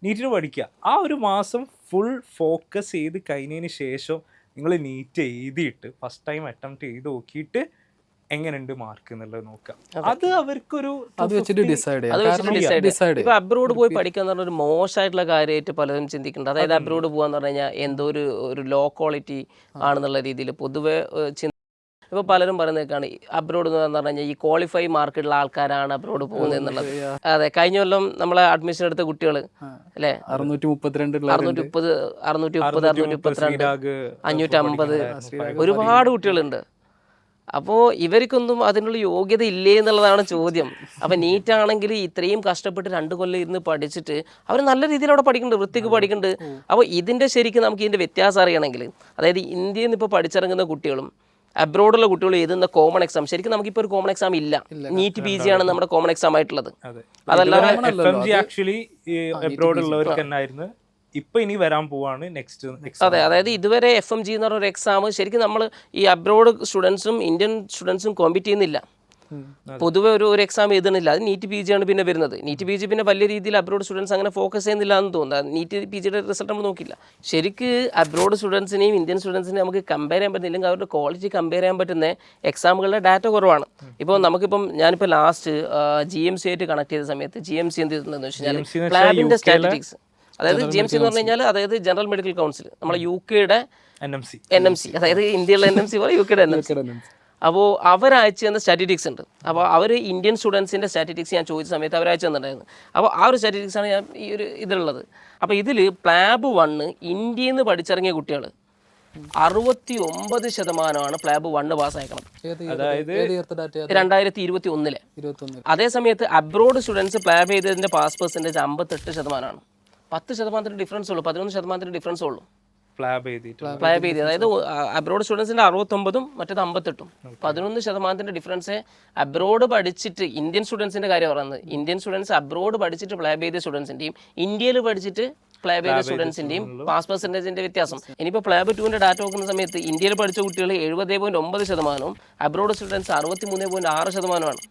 നീറ്റിന് പഠിക്കുക. ആ ഒരു മാസം ഫുൾ ഫോക്കസ് ചെയ്ത് കഴിഞ്ഞതിന് ശേഷം നിങ്ങൾ നീറ്റ് എഴുതിയിട്ട് ഫസ്റ്റ് ടൈം അറ്റംപ്റ്റ് ചെയ്ത് നോക്കിയിട്ട് എങ്ങനെയുണ്ട് മാർക്ക് എന്നുള്ളത് നോക്കാം. അത് അവർക്കൊരു അത് വെച്ചിട്ട് ഡിസൈഡ് ചെയ്യാം. ഇപ്പൊ അബ്രോഡ് പോയി പഠിക്കുക എന്ന് പറഞ്ഞ ഒരു മോശമായിട്ടുള്ള കാര്യമായിട്ട് പലരും ചിന്തിക്കുന്നുണ്ട്. അതായത് അബ്രോഡ് പോകാന്ന് പറഞ്ഞു കഴിഞ്ഞാൽ എന്തോ ഒരു ലോ ക്വാളിറ്റി ആണെന്നുള്ള രീതിയിൽ പൊതുവെ ഇപ്പോൾ പലരും പറയുന്നതൊക്കെയാണ് അബ്രോഡ് എന്ന് പറഞ്ഞു കഴിഞ്ഞാൽ ഈ ക്വാളിഫൈ മാർക്കുള്ള ആൾക്കാരാണ് അബ്രോഡ് പോകുന്നത് എന്നുള്ളത്. അതെ, കഴിഞ്ഞ കൊല്ലം നമ്മളെ അഡ്മിഷൻ എടുത്ത കുട്ടികൾ അല്ലേ 632 550 ഒരുപാട് കുട്ടികളുണ്ട്. അപ്പോൾ ഇവർക്കൊന്നും അതിനുള്ള യോഗ്യത ഇല്ലേ എന്നുള്ളതാണ് ചോദ്യം. അപ്പം നീറ്റാണെങ്കിൽ ഇത്രയും കഷ്ടപ്പെട്ട് 2 കൊല്ലം ഇരുന്ന് പഠിച്ചിട്ട് അവർ നല്ല രീതിയിൽ അവിടെ പഠിക്കുന്നുണ്ട്, വൃത്തിക്ക് പഠിക്കുന്നുണ്ട്. അപ്പോൾ ഇതിൻ്റെ ശരിക്കും നമുക്ക് ഇതിൻ്റെ വ്യത്യാസം അറിയണമെങ്കിൽ അതായത് ഇന്ത്യയിൽ നിന്ന് ഇപ്പോൾ പഠിച്ചിറങ്ങുന്ന കുട്ടികളും അബ്രോഡുള്ള കുട്ടികൾ എഴുതുന്ന കോമൺ എക്സാം ശരിക്കും നമുക്കിപ്പോൾ ഒരു കോമൺ എക്സാം ഇല്ല. നീറ്റ് PG ആണ് നമ്മുടെ കോമൺ എക്സാം ആയിട്ടുള്ളത്. അതല്ലാതെ ആക്ച്വലി അബ്രോഡ് ഉള്ളവർക്ക് തന്നെയായിരുന്നു. ഇപ്പൊ ഇനി വരാൻ പോവാണ് നെക്സ്റ്റ്. അതെ, അതായത് ഇതുവരെ FMG എന്ന് പറഞ്ഞ ഒരു എക്സാം ശരിക്കും നമ്മൾ ഈ അബ്രോഡ് സ്റ്റുഡൻസും ഇന്ത്യൻ സ്റ്റുഡൻസും കോമ്പീറ്റ് ചെയ്യുന്നില്ല. പൊതുവെ ഒരു എക്സാം എഴുതുന്നില്ല. അത് നീറ്റ് PG ആണ് പിന്നെ വരുന്നത്. നീറ്റ് PG പിന്നെ വലിയ രീതിയിൽ അബ്രോഡ് സ്റ്റുഡൻസ് അങ്ങനെ ഫോക്കസ് ചെയ്യുന്നില്ല എന്ന് തോന്നുന്നത്. നീറ്റ് PGയുടെ റിസൾട്ട് നമ്മൾ നോക്കില്ല. ശരിക്ക് അബ്രോഡ് സ്റ്റുഡൻസിനെയും ഇന്ത്യൻ സ്റ്റുഡൻസിനെയും നമുക്ക് കമ്പയർ ചെയ്യാൻ പറ്റുന്നില്ല, അല്ലെങ്കിൽ അവരുടെ ക്വാളിറ്റി കമ്പയർ ചെയ്യാൻ പറ്റുന്ന എക്സാമുകളുടെ ഡാറ്റ കുറവാണ്. ഇപ്പോൾ നമുക്കിപ്പം ഞാനിപ്പോൾ ലാസ്റ്റ് GMC ആയിട്ട് കണക്ട് ചെയ്ത സമയത്ത് GMC എന്ത് ചെയ്തിട്ടുണ്ടെന്ന് വെച്ച് കഴിഞ്ഞാൽ പ്ലാബിൻ്റെ സ്റ്റാറ്റിസ്റ്റിക്സ്, അതായത് GMC എന്ന് പറഞ്ഞു കഴിഞ്ഞാൽ അതായത് ജനറൽ മെഡിക്കൽ കൗൺസിൽ, നമ്മളെ UK NMC, അതായത് ഇന്ത്യയിലെ NMC പോലെ UK NMC. അപ്പോൾ അവരയച്ചു തന്ന സ്റ്റാറ്റിസ്റ്റിക്സ് ഉണ്ട്. അപ്പോൾ അവർ ഇന്ത്യൻ സ്റ്റുഡൻസിൻ്റെ സ്റ്റാറ്റിസ്റ്റിക്സ് ഞാൻ ചോദിച്ച സമയത്ത് അവരയച്ചു തന്നിട്ടുണ്ടായിരുന്നു. അപ്പോൾ ആ ഒരു സ്റ്റാറ്റിസ്റ്റിക്സാണ് ഞാൻ ഈ ഒരു ഇതിലുള്ളത്. അപ്പോൾ ഇതിൽ പ്ലാബ് 1 ഇന്ത്യയിൽ നിന്ന് പഠിച്ചിറങ്ങിയ കുട്ടികൾ 69% പ്ലാബ് 1 പാസ്സാക്കണം, അതായത് 2021. അതേ സമയത്ത് അബ്രോഡ് സ്റ്റുഡൻസ് പ്ലാബ് ചെയ്തതിൻ്റെ പാസ് പെർസെൻറ്റേജ് 58%. 10% ഡിഫറൻസ് ഉള്ളൂ, 11% ഡിഫറൻസ് ഉള്ളൂ ഫ്ലാബ് ചെയ്തിട്ട് ഫ്ലാബ് ചെയ്ത്. അതായത് അബ്രോഡ് സ്റ്റുഡൻസിൻ്റെ 68 മറ്റേത് 58. 11% ഡിഫറൻസ് അബ്രോഡ് പഠിച്ചിട്ട് ഇന്ത്യൻ സ്റ്റുഡൻസിൻ്റെ കാര്യം പറയുന്നത്. ഇന്ത്യൻ സ്റ്റുഡൻസ് അബ്രോഡ് പഠിച്ചിട്ട് ഫ്ലാബ് ചെയ്ത സ്റ്റുഡൻസിൻ്റെയും ഇന്ത്യയിൽ പഠിച്ചിട്ട് ഫ്ലാബ് ചെയ്ത സ്റ്റുഡൻസിൻ്റെയും പാസ് പെർസെൻറ്റേജിൻ്റെ വ്യത്യാസം. ഇനിയിപ്പോൾ ഫ്ലാബ് 2ൻ്റെ ഡാറ്റ നോക്കുന്ന സമയത്ത് ഇന്ത്യയിൽ പഠിച്ച കുട്ടികൾ 70.9%, അബ്രോഡ് സ്റ്റുഡൻസ് 63.6%.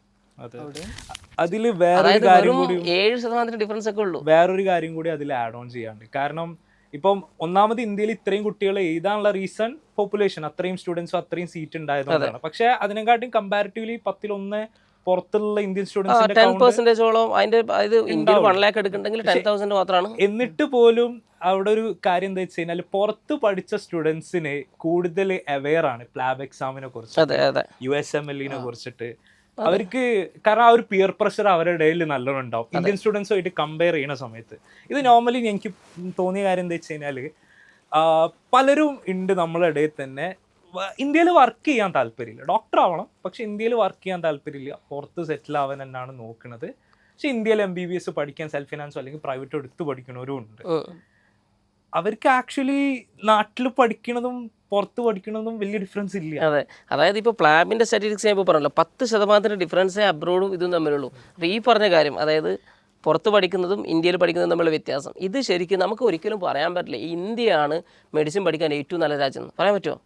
അതിൽ വേറൊരു കാര്യം കൂടി 7% ഡിഫറൻസ് ഒക്കെ ഉള്ളൂ. വേറൊരു കാര്യം കൂടി അതിൽ ആഡ് ഓൺ ചെയ്യാണ്ട്. കാരണം ഇപ്പം ഒന്നാമത് ഇന്ത്യയിൽ ഇത്രയും കുട്ടികൾ എഴുതാനുള്ള റീസൺ പോപ്പുലേഷൻ, അത്രയും സ്റ്റുഡൻസും അത്രയും സീറ്റ് ഉണ്ടായതുകൊണ്ടാണ്. പക്ഷെ അതിനെക്കാട്ടും കമ്പാരിറ്റീവ്ലി 10-1 പുറത്തുള്ള ഇന്ത്യൻ സ്റ്റുഡൻസിന്റെ 10%ഓളം അതിന്റെ ഇന്ത്യയിൽ 1 lakh എടുക്കുന്നുണ്ടെങ്കിൽ 10,000 മാത്രമാണ്. എന്നിട്ട് പോലും അവിടെ ഒരു കാര്യം എന്താ വെച്ച് കഴിഞ്ഞാൽ പുറത്ത് പഠിച്ച സ്റ്റുഡൻസിന് കൂടുതൽ അവെയർ ആണ് പ്ലാബ് എക്സാമിനെ കുറിച്ച്, USMLE കുറിച്ചിട്ട്. അവർക്ക് കാരണം ആ ഒരു പിയർ പ്രഷർ അവരുടെ ഇടയിൽ നല്ലോണം ഉണ്ടാവും ഇന്ത്യൻ സ്റ്റുഡൻസുമായിട്ട് കമ്പയർ ചെയ്യുന്ന സമയത്ത്. ഇത് നോർമലി എനിക്ക് തോന്നിയ കാര്യം എന്താ വെച്ച് കഴിഞ്ഞാൽ പലരും ഉണ്ട് നമ്മളെ ഇടയിൽ തന്നെ ഇന്ത്യയിൽ വർക്ക് ചെയ്യാൻ താല്പര്യമില്ല, ഡോക്ടർ ആവണം പക്ഷെ ഇന്ത്യയിൽ വർക്ക് ചെയ്യാൻ താല്പര്യമില്ല, പുറത്ത് സെറ്റിൽ ആവാൻ തന്നെയാണ് നോക്കുന്നത്. പക്ഷെ ഇന്ത്യയിൽ MBBS പഠിക്കാൻ സെൽഫ് ഫിനാൻസോ അല്ലെങ്കിൽ പ്രൈവറ്റ് എടുത്ത് പഠിക്കുന്നവരും ഉണ്ട്. അവർക്ക് ആക്ച്വലി നാട്ടിൽ പഠിക്കുന്നതും പുറത്ത് പഠിക്കുന്നതും വലിയ ഡിഫറൻസ് ഇല്ല. അതെ, അതായത് ഇപ്പോൾ പ്ലാബിൻ്റെ സ്റ്റാറ്റിസ്റ്റിക്സ് ഞാൻ ഇപ്പോൾ പറഞ്ഞല്ലോ 10% ഡിഫറൻസേ അബ്രോഡും ഇതും തമ്മിലുള്ളൂ. അപ്പോൾ ഈ പറഞ്ഞ കാര്യം, അതായത് പുറത്ത് പഠിക്കുന്നതും ഇന്ത്യയിൽ പഠിക്കുന്നതും തമ്മിലുള്ള വ്യത്യാസം, ഇത് ശരിക്കും നമുക്ക് ഒരിക്കലും പറയാൻ പറ്റില്ല ഇന്ത്യയാണ് മെഡിസിൻ പഠിക്കാൻ ഏറ്റവും നല്ല രാജ്യം എന്ന് പറയാൻ പറ്റുമോ?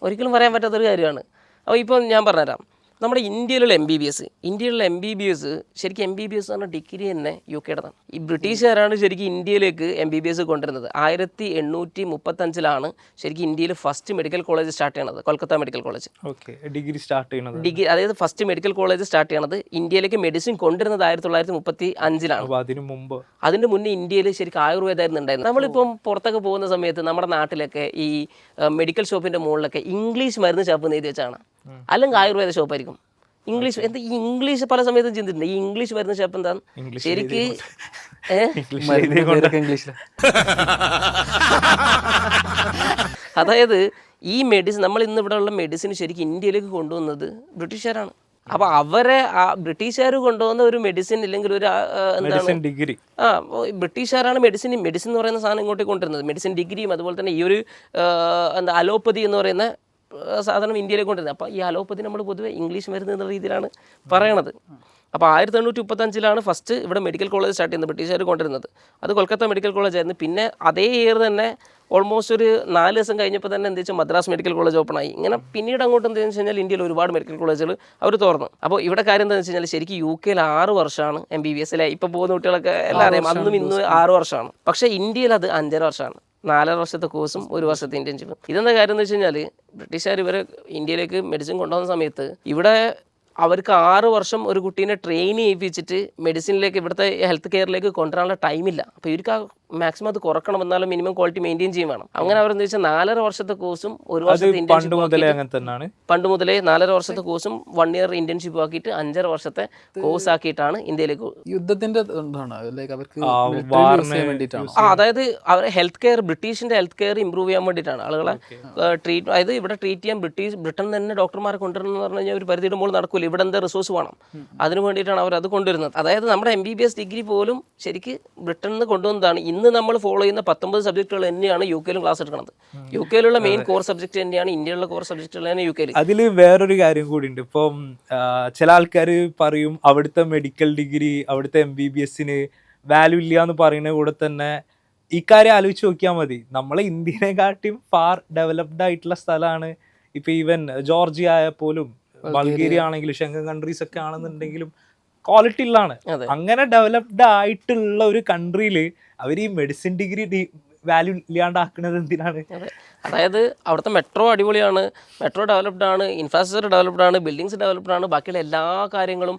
ഒരിക്കലും പറയാൻ പറ്റാത്തൊരു കാര്യമാണ്. അപ്പോൾ ഇപ്പോൾ ഞാൻ പറഞ്ഞുതരാം, നമ്മുടെ ഇന്ത്യയിലുള്ള MBBS ശരിക്കും MBBS എന്ന് പറഞ്ഞാൽ ഡിഗ്രി തന്നെ UK-യുടേതാണ്. ഈ ബ്രിട്ടീഷുകാരാണ് ശരിക്കും ഇന്ത്യയിലേക്ക് MBBS കൊണ്ടുവരുന്നത്. 1835 ശരിക്കും ഇന്ത്യയിൽ ഫസ്റ്റ് മെഡിക്കൽ കോളേജ് സ്റ്റാർട്ട് ചെയ്യണത്, Kolkata medical college. Degree start ചെയ്യണത്, അതായത് ഫസ്റ്റ് മെഡിക്കൽ കോളേജ് സ്റ്റാർട്ട് ചെയ്യണത് ഇന്ത്യയിലേക്ക് മെഡിസിൻ കൊണ്ടുവരുന്നത് 1935. അതിൻ്റെ മുന്നേ ഇന്ത്യയിൽ ശരിക്കും ആയുർവേദമായിരുന്നു ഉണ്ടായിരുന്നത്. നമ്മളിപ്പം പുറത്തൊക്കെ പോകുന്ന സമയത്ത് നമ്മുടെ നാട്ടിലൊക്കെ ഈ മെഡിക്കൽ ഷോപ്പിൻ്റെ മുകളിലൊക്കെ ഇംഗ്ലീഷ് മരുന്ന് ഷോപ്പ് എഴുതി വെച്ചാണ്, അല്ലെങ്കിൽ ആയുർവേദ ഷോപ്പായിരിക്കും. ഇംഗ്ലീഷ് എന്താ ഈ ഇംഗ്ലീഷ് പല സമയത്തും ചിന്തിച്ചിട്ടുണ്ട്, ഈ ഇംഗ്ലീഷ് മരുന്ന് ഷോപ്പ് എന്താണ് ശരിക്ക് അതായത് ഈ മെഡിസിൻ നമ്മൾ ഇന്ന് ഇവിടെ ഉള്ള മെഡിസിൻ ശരിക്കും ഇന്ത്യയിലേക്ക് കൊണ്ടുവന്നത് ബ്രിട്ടീഷുകാരാണ്. അപ്പോൾ അവരെ ആ ബ്രിട്ടീഷുകാർ കൊണ്ടുവന്ന ഒരു മെഡിസിൻ ഇല്ലെങ്കിൽ ഒരു എന്താണ് ഡിഗ്രി, ബ്രിട്ടീഷുകാരാണ് മെഡിസിൻ എന്ന് പറയുന്ന സാധനം ഇങ്ങോട്ടേക്ക് കൊണ്ടുവരുന്നത്. മെഡിസിൻ ഡിഗ്രിയും അതുപോലെ തന്നെ ഈ ഒരു എന്താ അലോപ്പതി എന്ന് പറയുന്ന സാധനം ഇന്ത്യയിലേക്ക് കൊണ്ടുവരുന്നത്. അപ്പോൾ ഈ അലോപ്പതി നമ്മൾ പൊതുവെ ഇംഗ്ലീഷ് മരുന്ന് എന്നുള്ള രീതിയിലാണ് പറയണത്. അപ്പോൾ 1835 ഫസ്റ്റ് ഇവിടെ മെഡിക്കൽ കോളേജ് സ്റ്റാർട്ട് ചെയ്യുന്നത്, ബ്രിട്ടീഷുകാർ കൊണ്ടുവരുന്നത്. അത് കൊൽക്കത്ത മെഡിക്കൽ കോളേജ് ആയിരുന്നു. പിന്നെ അതേ ഇയർ തന്നെ ഓൾമോസ്റ്റ് ഒരു 4 ദിവസം കഴിഞ്ഞപ്പോൾ തന്നെ എന്താ വെച്ചാൽ മദ്രാസ് മെഡിക്കൽ കോളേജ് ഓപ്പൺ ആയി. ഇങ്ങനെ പിന്നീട് അങ്ങോട്ട് എന്താണെന്ന് വെച്ച് കഴിഞ്ഞാൽ ഇന്ത്യയിൽ ഒരുപാട് മെഡിക്കൽ കോളേജുകൾ അവർ തുറന്നു. അപ്പോൾ ഇവിടെ കാര്യം എന്താണെന്ന് വെച്ച് കഴിഞ്ഞാൽ ശരിക്കും UK-യിൽ 6 വർഷമാണ് MBBS. ഇപ്പോൾ പോകുന്ന കുട്ടികളൊക്കെ എല്ലാം അറിയാം, അന്നും ഇന്നും 6 വർഷമാണ്. പക്ഷേ ഇന്ത്യയിൽ അത് 5.5 വർഷമാണ്. 4 വർഷത്തെ കോഴ്സും 1 വർഷത്തെ ഇന്റേൺഷിപ്പും. ഇതെന്താ കാര്യം എന്ന് വെച്ച് കഴിഞ്ഞാൽ ബ്രിട്ടീഷുകാർ ഇവരെ ഇന്ത്യയിലേക്ക് മെഡിസിൻ കൊണ്ടുവന്ന സമയത്ത് ഇവിടെ അവർക്ക് 6 വർഷം ഒരു കുട്ടീനെ ട്രെയിൻ ചെയ്യിപ്പിച്ചിട്ട് മെഡിസിനിലേക്ക് ഇവിടുത്തെ ഹെൽത്ത് കെയറിലേക്ക് കൊണ്ടുവരാനുള്ള ടൈമില്ല. അപ്പോൾ ഇവർക്ക് മാക്സിമം അത് കുറക്കണം, എന്നാലും മിനിമം ക്വാളിറ്റി മെയിൻറ്റെയിൻ ചെയ്യും വേണം. അങ്ങനെ അവരെന്താ വെച്ചാൽ 4.5 വർഷത്തെ കോഴ്സും 1 വർഷത്തെ ഇന്റേൺഷിപ്പ് പണ്ട് മുതലേ 4.5 വർഷത്തെ കോഴ്സും 1 ഇയർ ഇന്റേൺഷിപ്പ് ആക്കിയിട്ട് 5.5 വർഷത്തെ കോഴ്സ് ആക്കിയിട്ടാണ് ഇന്ത്യയിലേക്ക് യുദ്ധത്തിന്റെ അതായത് അവരെ ഹെൽത്ത് കെയർ, ബ്രിട്ടീഷിന്റെ ഹെൽത്ത് കെയർ ഇമ്പ്രൂവ് ചെയ്യാൻ വേണ്ടിയിട്ടാണ് ആളുകളെ അതായത് ഇവിടെ ട്രീറ്റ് ചെയ്യാൻ ബ്രിട്ടൻ തന്നെ ഡോക്ടർമാരെ കൊണ്ടുവരണം എന്ന് പറഞ്ഞു കഴിഞ്ഞാൽ ഒരു പരിധിയുടെ മുകളിൽ നടക്കില്ല. ഇവിടെ എന്താ റിസോഴ്സ് വേണം, അതിന് വേണ്ടിയിട്ടാണ് അവർ അത് കൊണ്ടുവരുന്നത്. അതായത് നമ്മുടെ MBBS ഡിഗ്രി പോലും ശരിക്ക് ബ്രിട്ടനിൽ നിന്ന് കൊണ്ടുവന്നതാണ്. ഇന്ന് നമ്മൾ ഫോളോ ചെയ്യുന്ന 19 സബ്ജക്റ്റുകൾ തന്നെയാണ് UK-യിലും ക്ലാസ് എടുക്കുന്നത്. UK-യിലുള്ള മെയിൻ കോർ സബ്ജക്ട് തന്നെയാണ്, ഇന്ത്യയിലുള്ള കോർ സബ്ജക്റ്റുകൾ തന്നെ UK-യിൽ. അതിൽ വേറൊരു കാര്യം കൂടി ഉണ്ട്. ഇപ്പം ചില ആൾക്കാർ പറയും അവിടുത്തെ മെഡിക്കൽ ഡിഗ്രി, അവിടുത്തെ MBBS-ന് വാല്യൂ ഇല്ല എന്ന് പറയുന്ന കൂടെ തന്നെ ഇക്കാര്യം ആലോചിച്ച് നോക്കിയാൽ മതി. നമ്മളെ ഇന്ത്യനെക്കാട്ടിയും ഫാർ ഡെവലപ്ഡ് ആയിട്ടുള്ള സ്ഥലമാണ് ഇപ്പൊ ഈവൻ ജോർജിയ ആയപ്പോലും ബൾഗേറിയ ആണെങ്കിലും ഷെങ്കൻ കൺട്രീസ് ഒക്കെ ആണെന്നുണ്ടെങ്കിലും ക്വാളിറ്റി ഉള്ളതാണ്. അങ്ങനെ ഡെവലപ്ഡ് ആയിട്ടുള്ള ഒരു കൺട്രിയിൽ അവർ ഈ മെഡിസിൻ ഡിഗ്രി വാല്യൂ ഇല്ലാണ്ടാക്കുന്നത് എന്തിനാണ്? അതായത് അവിടുത്തെ മെട്രോ അടിപൊളിയാണ്, മെട്രോ ഡെവലപ്ഡ് ആണ്, ഇൻഫ്രാസ്ട്രക്ചർ ഡെവലപ്ഡ് ആണ്, ബിൽഡിങ്സ് ഡെവലപ്ഡ് ആണ്, ബാക്കിയുള്ള എല്ലാ കാര്യങ്ങളും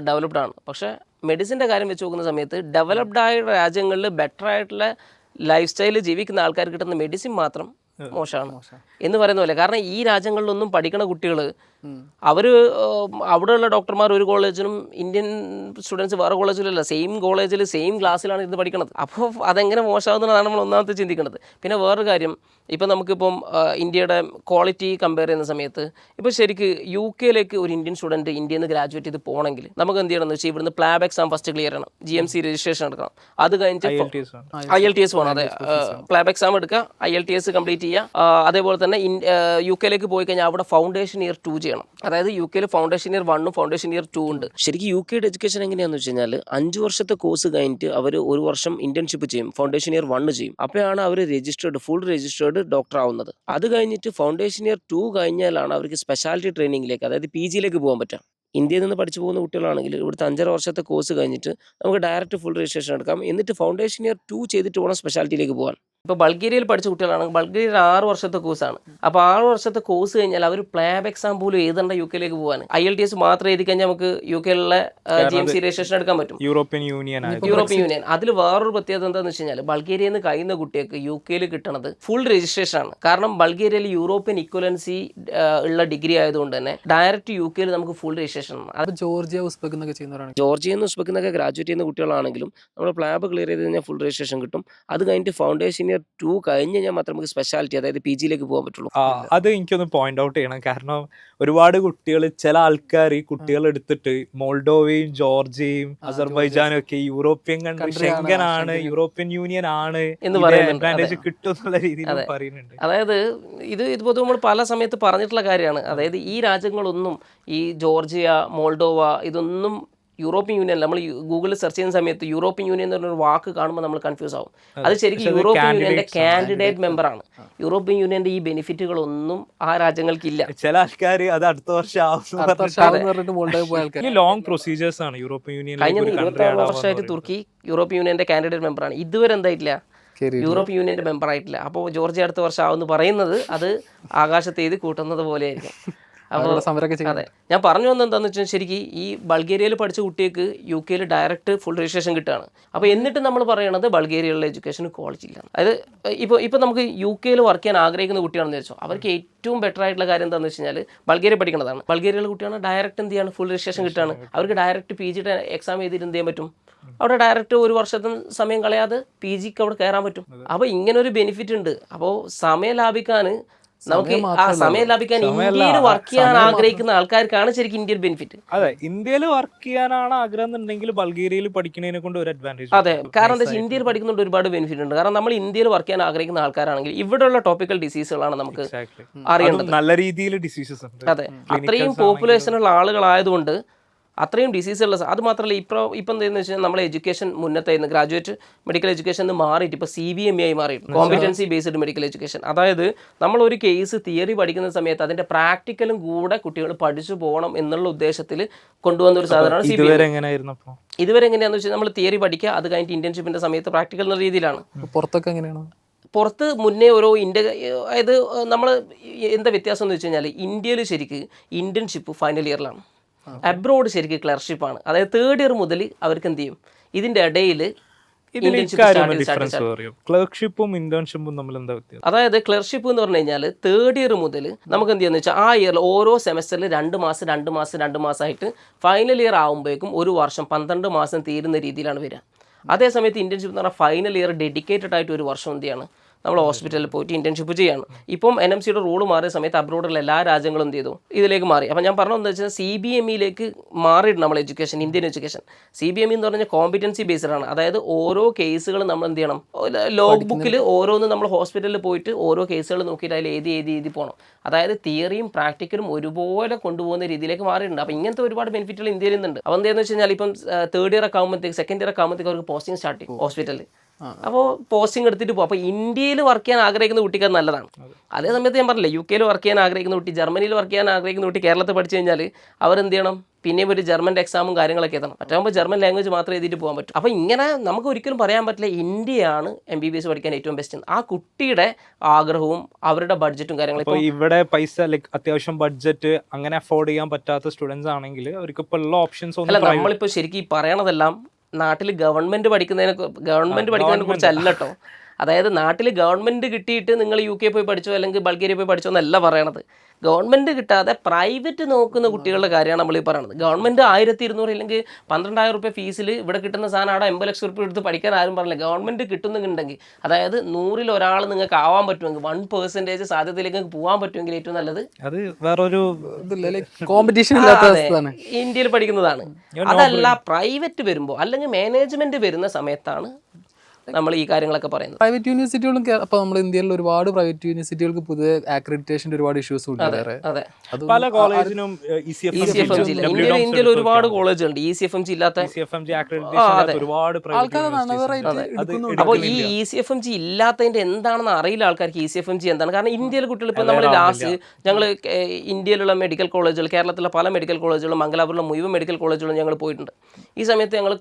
ഡെവലപ്ഡ് ആണ്. പക്ഷേ മെഡിസിൻ്റെ കാര്യം വെച്ച് നോക്കുന്ന സമയത്ത് ഡെവലപ്ഡ് ആയ രാജ്യങ്ങളിൽ ബെറ്റർ ആയിട്ടുള്ള ലൈഫ് സ്റ്റൈൽ ജീവിക്കുന്ന ആൾക്കാർക്ക് കിട്ടുന്ന മെഡിസിൻ മാത്രം മോശമാണ് എന്ന് പറയുന്ന പോലെ. കാരണം ഈ രാജ്യങ്ങളിലൊന്നും പഠിക്കണ കുട്ടികൾ അവർ അവിടെയുള്ള ഡോക്ടർമാർ ഒരു കോളേജിലും ഇന്ത്യൻ സ്റ്റുഡൻസ് വേറെ കോളേജിലല്ല, സെയിം കോളേജിൽ സെയിം ക്ലാസ്സിലാണ് ഇരുന്ന് പഠിക്കണത്. അപ്പോൾ അതെങ്ങനെ മോശമാകുന്നതാണ് നമ്മൾ ഒന്നാമത്തെ ചിന്തിക്കുന്നത്. പിന്നെ വേറൊരു കാര്യം, ഇപ്പം നമുക്കിപ്പം ഇന്ത്യയുടെ ക്വാളിറ്റി കമ്പയർ ചെയ്യുന്ന സമയത്ത് ഇപ്പോൾ ശരിക്ക് യു കെയിലേക്ക് ഒരു ഇന്ത്യൻ സ്റ്റുഡൻറ്റ് ഇന്ത്യയിൽ നിന്ന് ഗ്രാജുവേറ്റ് ചെയ്ത് പോകണമെങ്കിൽ നമുക്ക് എന്ത് ചെയ്യണമെന്ന് വെച്ചാൽ ഇവിടുന്ന് പ്ലാബ് എക്സാം ഫസ്റ്റ് ക്ലിയർ ചെയ്യണം, GMC രജിസ്ട്രേഷൻ എടുക്കണം, അത് കഴിഞ്ഞിട്ട് IELTS വേണം. അതെ, പ്ലാബ് എക്സാം എടുക്കുക, IELTS കംപ്ലീറ്റ് ചെയ്യുക. അതേപോലെ തന്നെ യു കെയിലേക്ക് പോയി കഴിഞ്ഞാൽ അവിടെ ഫൗണ്ടേഷൻ ഇയർ 2 ചെയ്യണം. അതായത് യു കെയിൽ ഫൗണ്ടേഷൻ ഇയർ 1 ഫൗണ്ടേഷൻ ഇയർ 2 ഉണ്ട്. ശരിക്കും യു കെയുടെ എഡ്യൂക്കേഷൻ എങ്ങനെയാണെന്ന് വെച്ച് കഴിഞ്ഞാൽ 5 വർഷത്തെ കോഴ്സ് കഴിഞ്ഞിട്ട് അവർ 1 വർഷം ഇന്റേൺഷിപ്പ് ചെയ്യും, ഫൗണ്ടേഷൻ ഇയർ 1 ചെയ്യും. അപ്പോഴാണ് അവർ ഫുൾ രജിസ്റ്റേർഡ് ഡോക്ടർ ആവുന്നത്. അത് കഴിഞ്ഞിട്ട് ഫൗണ്ടേഷൻ ഇയർ 2 കഴിഞ്ഞാലാണ് അവർക്ക് സ്പെഷ്യാലിറ്റി ട്രെയിനിങ്ങിലേക്ക്, അതായത് PG യിലേക്ക് പോകാൻ പറ്റുക. ഇന്ത്യയിൽ നിന്ന് പഠിച്ചു പോകുന്ന കുട്ടികളാണെങ്കിൽ ഇവിടുത്തെ 5.5 വർഷത്തെ കോഴ്സ് കഴിഞ്ഞിട്ട് നമുക്ക് ഡയറക്റ്റ് ഫുൾ രജിസ്ട്രേഷൻ എടുക്കാം. എന്നിട്ട് ഫൗണ്ടേഷൻ ഇയർ 2 ചെയ്തിട്ട് വേണം സ്പെഷ്യാലിറ്റിയിലേക്ക് പോകാൻ. ഇപ്പോൾ ബൾഗേറിയയിൽ പഠിച്ച കുട്ടികളാണെങ്കിൽ ബൾഗേറിയയിൽ 6 വർഷത്തെ കോഴ്സാണ്. അപ്പോൾ 6 വർഷത്തെ കോഴ്സ് കഴിഞ്ഞാൽ അവർ പ്ലാബ് എക്സാം പോലും എഴുതേണ്ട യു കെയിലേക്ക് പോകാൻ. IELTS മാത്രം എഴുതി കഴിഞ്ഞാൽ നമുക്ക് യു കെയിലുള്ള GMC രജിസ്ട്രേഷൻ എടുക്കാൻ പറ്റും. യൂറോപ്യൻ യൂണിയൻ അതിൽ വേറൊരു പ്രത്യേകത എന്താണെന്ന് വെച്ച് കഴിഞ്ഞാൽ ബൾഗേറിയയിൽ നിന്ന് കഴിയുന്ന കുട്ടികൾക്ക് യു കെയിൽ കിട്ടുന്നത് ഫുൾ രജിസ്ട്രേഷൻ ആണ്. കാരണം ബൾഗേറിയയിൽ യൂറോപ്യൻ ഇക്വലൻസി ഉള്ള ഡിഗ്രി ആയതുകൊണ്ട് തന്നെ ഡയറക്റ്റ് യു കെയിൽ നമുക്ക് ഫുൾ രജിസ്ട്രേഷൻ ആണ്. അത് ജോർജിയ ഉസ്ബെക്ക് എന്നൊക്കെ ചെയ്യുന്നവരാണ്. ജോർജിയയിൽ നിന്ന് ഉസ്ബെക്കിൽ നിന്നൊക്കെ ഗ്രാജുവേറ്റ് ചെയ്യുന്ന കുട്ടികളാണെങ്കിലും നമ്മൾ പ്ലാബ് ക്ലിയർ ചെയ്ത് കഴിഞ്ഞാൽ ഫുൾ രജിസ്ട്രേഷൻ കിട്ടും. അത് കഴിഞ്ഞിട്ട് ഫൗണ്ടേഷൻ ഇയർ 2 കഴിഞ്ഞ് കഴിഞ്ഞാൽ മാത്രമേ നമുക്ക് സ്പെഷ്യാലിറ്റി, അതായത് PG യിലേക്ക് പോകാൻ പറ്റുള്ളൂ. അത് എനിക്കൊന്ന് പോയിന്റ് ഔട്ട് ചെയ്യണം. കാരണം ഒരുപാട് കുട്ടികൾ, ചില ആൾക്കാർ ഈ കുട്ടികൾ എടുത്തിട്ട് മോൾഡോവയും ജോർജിയയും അസർബൈജാനും ഒക്കെ യൂറോപ്യൻ കൺട്രി, ഷെങ്കനാണ്, യൂറോപ്യൻ യൂണിയൻ ആണ് എന്ന് പറയുന്നുണ്ട്. അഡ്വാൻറ്റേജ് കിട്ടും എന്നുള്ള രീതിയിൽ പറയുന്നുണ്ട്. അതായത് ഇത് നമ്മൾ പല സമയത്ത് പറഞ്ഞിട്ടുള്ള കാര്യമാണ്. അതായത് ഈ രാജ്യങ്ങളൊന്നും, ഈ ജോർജിയ, മോൾഡോവ, ഇതൊന്നും യൂറോപ്യൻ യൂണിയൻ, നമ്മൾ ഗൂഗിളിൽ സെർച്ച് ചെയ്യുന്ന സമയത്ത് യൂറോപ്യൻ യൂണിയൻ എന്ന് പറഞ്ഞൊരു വാക്ക് കാണുമ്പോൾ നമ്മൾ കൺഫ്യൂസ് ആവും. അത് ശരിക്കും യൂറോപ്യൻ യൂണിയന്റെ കാൻഡിഡേറ്റ് മെമ്പറാണ്. യൂറോപ്യൻ യൂണിയന്റെ ഈ ബെനിഫിറ്റുകളൊന്നും ആ രാജ്യങ്ങൾക്കില്ല. ചില ആൾക്കാർ അത് അടുത്ത വർഷം ലോങ് പ്രൊസീജിയേഴ്സ് ആണ് യൂറോപ്യൻ യൂണിയൻ. കഴിഞ്ഞ 26 വർഷമായിട്ട് തുർക്കി യൂറോപ്യൻ യൂണിയന്റെ കാൻഡിഡേറ്റ് മെമ്പറാണ്. ഇതുവരെ എന്തായിട്ടില്ല, യൂറോപ്യൻ യൂണിയന്റെ മെമ്പർ ആയിട്ടില്ല. അപ്പോൾ ജോർജിയ അടുത്ത വർഷം ആവുമെന്ന് പറയുന്നത് അത് ആകാശത്ത് എഴുതി കൂട്ടുന്നത് പോലെയായിരിക്കും. അപ്പോൾ അതെ, ഞാൻ പറഞ്ഞു വന്നത് എന്താണെന്ന് വെച്ചാൽ ശരിക്കും ഈ ബൾഗേറിയയിൽ പഠിച്ച കുട്ടിക്ക് യു കെയിൽ ഡയറക്റ്റ് ഫുൾ രജിസ്ട്രേഷൻ കിട്ടുകയാണ്. അപ്പോൾ എന്നിട്ട് നമ്മൾ പറയണത് ബൾഗേറിയയിലുള്ള എഡ്യൂക്കേഷന് ക്വാളിറ്റി ഇല്ല. അതായത് ഇപ്പോൾ നമുക്ക് യു കെയിൽ വർക്ക് ചെയ്യാൻ ആഗ്രഹിക്കുന്ന കുട്ടിയാണെന്ന് വെച്ചോ, അവർക്ക് ഏറ്റവും ബെറ്റർ ആയിട്ടുള്ള കാര്യം എന്താണെന്ന് വെച്ച് കഴിഞ്ഞാൽ ബൾഗേറിയ പഠിക്കുന്നതാണ്. ബൾഗേറിയയിലെ കുട്ടിയാണ് ഡയറക്റ്റ് എന്ത് ചെയ്യാണ്, ഫുൾ രജിസ്ട്രേഷൻ കിട്ടുകയാണ്. അവർക്ക് ഡയറക്റ്റ് PG എക്സാം ചെയ്തിട്ട് എന്ത് ചെയ്യാൻ പറ്റും, അവിടെ ഡയറക്റ്റ് 1 വർഷത്തെ സമയം കളയാതെ PG അവിടെ കയറാൻ പറ്റും. അപ്പോൾ ഇങ്ങനെ ഒരു ബെനിഫിറ്റ് ഉണ്ട്. അപ്പോൾ സമയം ലാഭിക്കാൻ, നമുക്ക് ആ സമയം ലാഭിക്കാൻ ഇന്ത്യയിൽ വർക്ക് ചെയ്യാൻ ആഗ്രഹിക്കുന്ന ആൾക്കാർക്കാണ് ശരിക്കും ഇന്ത്യൻ ബെനിഫിറ്റ്. അതെ, ഇന്ത്യയിൽ വർക്ക് ചെയ്യാനാണ് ആഗ്രഹം എന്നുണ്ടെങ്കിൽ ബൾഗേറിയയിൽ പഠിക്കുന്നതിനെ കൊണ്ട് ഒരു അഡ്വാൻറ്റേജ്. അതെ, കാരണം എന്താ വെച്ചാൽ ഇന്ത്യയിൽ പഠിക്കുന്നുണ്ട് ഒരുപാട് ബെനിഫിറ്റ് ഉണ്ട്. കാരണം നമ്മൾ ഇന്ത്യയിൽ വർക്ക് ചെയ്യാൻ ആഗ്രഹിക്കുന്ന ആൾക്കാരാണെങ്കിൽ ഇവിടെയുള്ള ടോപ്പിക്കൽ ഡിസീസുകളാണ് നമുക്ക് അറിയേണ്ടത്. നല്ല രീതിയിൽ ഡിസീസസ് ഉണ്ട്. അതെ, അത്രയും പോപ്പുലേഷനുള്ള ആളുകളായതുകൊണ്ട് അത്രയും ഡിസീസുള്ള. അത് മാത്രമല്ല ഇപ്പം എന്താണെന്ന് വെച്ചാൽ നമ്മളെ എഡ്യൂക്കേഷൻ മുന്നത്തായിരുന്നു, ഗ്രാജുവേറ്റ് മെഡിക്കൽ എഡ്യൂക്കേഷൻ മാറിയിട്ട് ഇപ്പോൾ CBME ആയി മാറിയിട്ട്, കോമ്പിറ്റൻസി ബേസ്ഡ് മെഡിക്കൽ എഡ്യൂക്കേഷൻ. അതായത് നമ്മളൊരു കേസ് തിയറി പഠിക്കുന്ന സമയത്ത് അതിൻ്റെ പ്രാക്ടിക്കലും കൂടെ കുട്ടികൾ പഠിച്ചു പോകണം എന്നുള്ള ഉദ്ദേശത്തിൽ കൊണ്ടുവന്ന ഒരു സാധനമാണ് CBME. ഇതുവരെ എങ്ങനെയാണെന്ന് വെച്ചാൽ നമ്മൾ തിയറി പഠിക്കുക, അത് കഴിഞ്ഞിട്ട് ഇന്റേൺഷിപ്പിൻ്റെ സമയത്ത് പ്രാക്ടിക്കൽ എന്ന രീതിയിലാണ്. പുറത്തൊക്കെ എങ്ങനെയാണ്? പുറത്ത് മുന്നേ ഓരോ അതായത് നമ്മൾ എന്താ വ്യത്യാസം എന്ന് വെച്ച് കഴിഞ്ഞാൽ ഇന്ത്യയിൽ ശരിക്ക് ഇന്റേൺഷിപ്പ് ഫൈനൽ ഇയറിലാണ്, അബ്രോഡ് ശരിക്കും ക്ലർഷിപ്പാണ്. അതായത് 3rd ഇയർ മുതൽ അവർക്ക് എന്ത് ചെയ്യും, ഇതിൻ്റെ ഇടയിൽ അതായത് ക്ലർഷിപ്പ് എന്ന് പറഞ്ഞു കഴിഞ്ഞാൽ 3rd ഇയർ മുതൽ നമുക്ക് എന്ത് ചെയ്യാന്ന് വെച്ചാൽ ആ ഇയറിൽ ഓരോ സെമസ്റ്ററിൽ 2 മാസമായിട്ട് ഫൈനൽ ഇയർ ആകുമ്പോഴേക്കും 1 വർഷം 12 മാസം തീരുന്ന രീതിയിലാണ് വരിക. അതേസമയത്ത് ഇന്റേൺഷിപ്പ് എന്ന് പറഞ്ഞാൽ ഫൈനൽ ഇയർ ഡെഡിക്കേറ്റഡ് ആയിട്ട് 1 വർഷം എന്ത് ചെയ്യാണ്, നമ്മൾ ഹോസ്പിറ്റലിൽ പോയിട്ട് ഇന്റേൺഷിപ്പ് ചെയ്യാണ്. ഇപ്പം NMCയുടെ റൂൾ മാറിയ സമയത്ത് അബ്രോഡുള്ള എല്ലാ രാജ്യങ്ങളും എന്ത് ചെയ്തു, ഇതിലേക്ക് മാറി. അപ്പം ഞാൻ പറഞ്ഞതെന്ന് വെച്ചാൽ CBMEയിലേക്ക് മാറിയിട്ട് നമ്മൾ എഡ്യൂക്കേഷൻ, ഇന്ത്യൻ എഡ്യൂക്കേഷൻ. CBME എന്ന് പറഞ്ഞാൽ കോമ്പിറ്റൻസി ബേസ്ഡ് ആണ്. അതായത് ഓരോ കേസുകളും നമ്മൾ എന്ത് ചെയ്യണം, ലോഗ് ബുക്കിൽ ഓരോന്നും നമ്മൾ ഹോസ്പിറ്റലിൽ പോയിട്ട് ഓരോ കേസുകൾ നോക്കിയിട്ട് അതിൽ എഴുതി പോകണം. അതായത് തിയറിയും പ്രാക്ടിക്കലും ഒരുപോലെ കൊണ്ടുപോകുന്ന രീതിയിലേക്ക് മാറിയിട്ടുണ്ട്. അപ്പോൾ ഇങ്ങനത്തെ ഒരുപാട് ബെനിഫിറ്റുകൾ ഇന്ത്യയിൽ നിന്നുണ്ട്. അപ്പോൾ എന്താണെന്ന് വെച്ച് കഴിഞ്ഞാൽ ഇപ്പം 3rd ഇയർ ഒക്കെ ആകുമ്പോഴത്തേക്ക് 2nd ഇയർ ഒക്കെ ആകുമ്പോഴത്തേക്ക് അവർക്ക് പോസ്റ്റിംഗ് സ്റ്റാർട്ട് ചെയ്യും ഹോസ്പിറ്റലിൽ. അപ്പോൾ പോസ്റ്റിംഗ് എടുത്തിട്ട് പോകും. അപ്പോൾ ഇന്ത്യയിൽ വർക്ക് ചെയ്യാൻ ആഗ്രഹിക്കുന്ന കുട്ടിക്ക് അത് നല്ലതാണ്. അതേ സമയത്ത് ഞാൻ പറഞ്ഞില്ലേ, UK വർക്ക് ചെയ്യാൻ ആഗ്രഹിക്കുന്ന കുട്ടി, ജർമ്മനിയിൽ വർക്ക് ചെയ്യാൻ ആഗ്രഹിക്കുന്ന കുട്ടി കേരളത്തിൽ പഠിച്ചു കഴിഞ്ഞാൽ അവരെന്ത് ചെയ്യണം, പിന്നെയും ഒരു ജർമ്മൻ്റെ എക്സാമും കാര്യങ്ങളൊക്കെ എത്തണം. മറ്റാകുമ്പോൾ ജർമ്മൻ ലാംഗ്വേജ് മാത്രമേ എഴുതിയിട്ട് പോകാൻ പറ്റും. അപ്പോൾ ഇങ്ങനെ നമുക്ക് ഒരിക്കലും പറയാൻ പറ്റില്ല ഇന്ത്യയാണ് MBBS പഠിക്കാൻ ഏറ്റവും ബെസ്റ്റ്. ആ കുട്ടിയുടെ ആഗ്രഹവും അവരുടെ ബഡ്ജറ്റും കാര്യങ്ങളും. ഇപ്പോൾ ഇവിടെ പൈസ അത്യാവശ്യം ബഡ്ജറ്റ് അങ്ങനെ അഫോർഡ് ചെയ്യാൻ പറ്റാത്ത സ്റ്റുഡൻസ് ആണെങ്കിൽ അവർക്ക് ഇപ്പോൾ ഉള്ള ഓപ്ഷൻസ് അല്ല, നമ്മളിപ്പോൾ ശരിക്കും ഈ പറയണതെല്ലാം നാട്ടിൽ ഗവൺമെന്റ് പഠിക്കുന്നതിനെ കുറിച്ചല്ല കേട്ടോ. അതായത് നാട്ടിൽ ഗവൺമെൻറ് കിട്ടിയിട്ട് നിങ്ങൾ UK പോയി പഠിച്ചോ അല്ലെങ്കിൽ ബൾഗേറിയ പോയി പഠിച്ചോ എന്നല്ല പറയണത്. ഗവൺമെൻറ് കിട്ടാതെ പ്രൈവറ്റ് നോക്കുന്ന കുട്ടികളുടെ കാര്യമാണ് നമ്മൾ ഈ പറയുന്നത്. ഗവൺമെൻറ് 1200 അല്ലെങ്കിൽ 12,000 രൂപ ഫീസിൽ ഇവിടെ കിട്ടുന്ന സാധനം അവിടെ 50 ലക്ഷം രൂപ എടുത്ത് പഠിക്കാൻ ആരും പറഞ്ഞില്ല. ഗവൺമെൻറ് കിട്ടുന്നുണ്ടെങ്കിൽ, അതായത് 100-ൽ ഒരാൾ നിങ്ങൾക്ക് ആവാൻ പറ്റുമെങ്കിൽ 1% സാധ്യതയിലേക്ക് നിങ്ങൾക്ക് പോകാൻ പറ്റുമെങ്കിൽ ഏറ്റവും നല്ലത് അത് വേറൊരു കോമ്പറ്റീഷൻ ഇല്ലാത്ത അവസ്ഥയാണ്. ഇന്ത്യയിൽ പഠിക്കുന്നതാണ്. അതല്ല പ്രൈവറ്റ് വരുമ്പോൾ അല്ലെങ്കിൽ മാനേജ്മെന്റ് വരുന്ന സമയത്താണ് നമ്മൾ ഈ കാര്യങ്ങളൊക്കെ പറയുന്നത്. പ്രൈവറ്റ് യൂണിവേഴ്സിറ്റികളും അപ്പോൾ നമ്മൾ ഇന്ത്യയിൽ ഒരുപാട് പ്രൈവറ്റ് യൂണിവേഴ്സിറ്റികൾക്ക് പുതിയ അക്രഡിറ്റേഷൻ്റെ ഒരുപാട് ഇഷ്യൂസ് ഉണ്ട്. അതെ, പല കോളേജിനും ഇന്ത്യയിൽ ഒരുപാട് കോളേജ് ഉണ്ട് ECFMG ഇല്ലാത്ത. അപ്പോൾ ഈ ECFMG ഇല്ലാത്തതിന്റെ എന്താണെന്ന് അറിയില്ല ആൾക്കാർക്ക്. ECFMG എന്താണ്? കാരണം ഇന്ത്യയിലെ കുട്ടികൾ ഇപ്പം നമ്മൾ ലാസ്റ്റ് ഞങ്ങൾ ഇന്ത്യയിലുള്ള മെഡിക്കൽ കോളേജുകൾ, കേരളത്തിലെ പല മെഡിക്കൽ കോളേജുകളും മംഗലാപുരമുള്ള മുഴുവൻ മെഡിക്കൽ കോളേജുകളും ഞങ്ങൾ പോയിട്ടുണ്ട്. ഈ സമയത്ത് ഞങ്ങൾ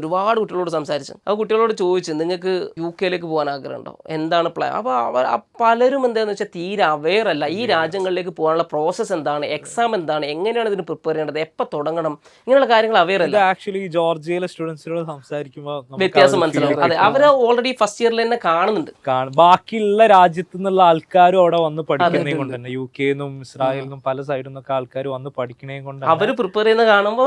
ഒരുപാട് കുട്ടികളോട് സംസാരിച്ചു. ആ കുട്ടികളോട് ചോദിച്ചു, നിങ്ങൾക്ക് UK പോകാൻ ആഗ്രഹമുണ്ടോ, എന്താണ് പ്ലാൻ? അപ്പോൾ പലരും എന്താണെന്ന് വെച്ചാൽ തീരെ അവെയർ അല്ല. ഈ രാജ്യങ്ങളിലേക്ക് പോകാനുള്ള പ്രോസസ്സ് എന്താണ്, എക്സാം എന്താണ്, എങ്ങനെയാണ് ഇതിന് പ്രിപ്പയർ ചെയ്യേണ്ടത്, എപ്പോൾ തുടങ്ങണം, ഇങ്ങനെയുള്ള കാര്യങ്ങൾ അവെയർ അല്ല. ആക്ച്വലി ജോർജിയയിലെ സ്റ്റുഡൻസിനോട് സംസാരിക്കുമ്പോൾ വ്യത്യാസം മനസ്സിലാവും. അതെ, അവർ ഓൾറെഡി ഫസ്റ്റ് ഇയറിൽ തന്നെ കാണുന്നുണ്ട്. ബാക്കിയുള്ള രാജ്യത്തു നിന്നുള്ള ആൾക്കാരും അവിടെ വന്ന് പഠിക്കുന്നേ കൊണ്ട് തന്നെ UK-ന്നും ഇസ്രായേലിനും പല സൈഡിൽ നിന്നൊക്കെ ആൾക്കാർ വന്ന് പഠിക്കണേ കൊണ്ട് അവർ പ്രിപ്പയർ ചെയ്യുന്ന കാണുമ്പോൾ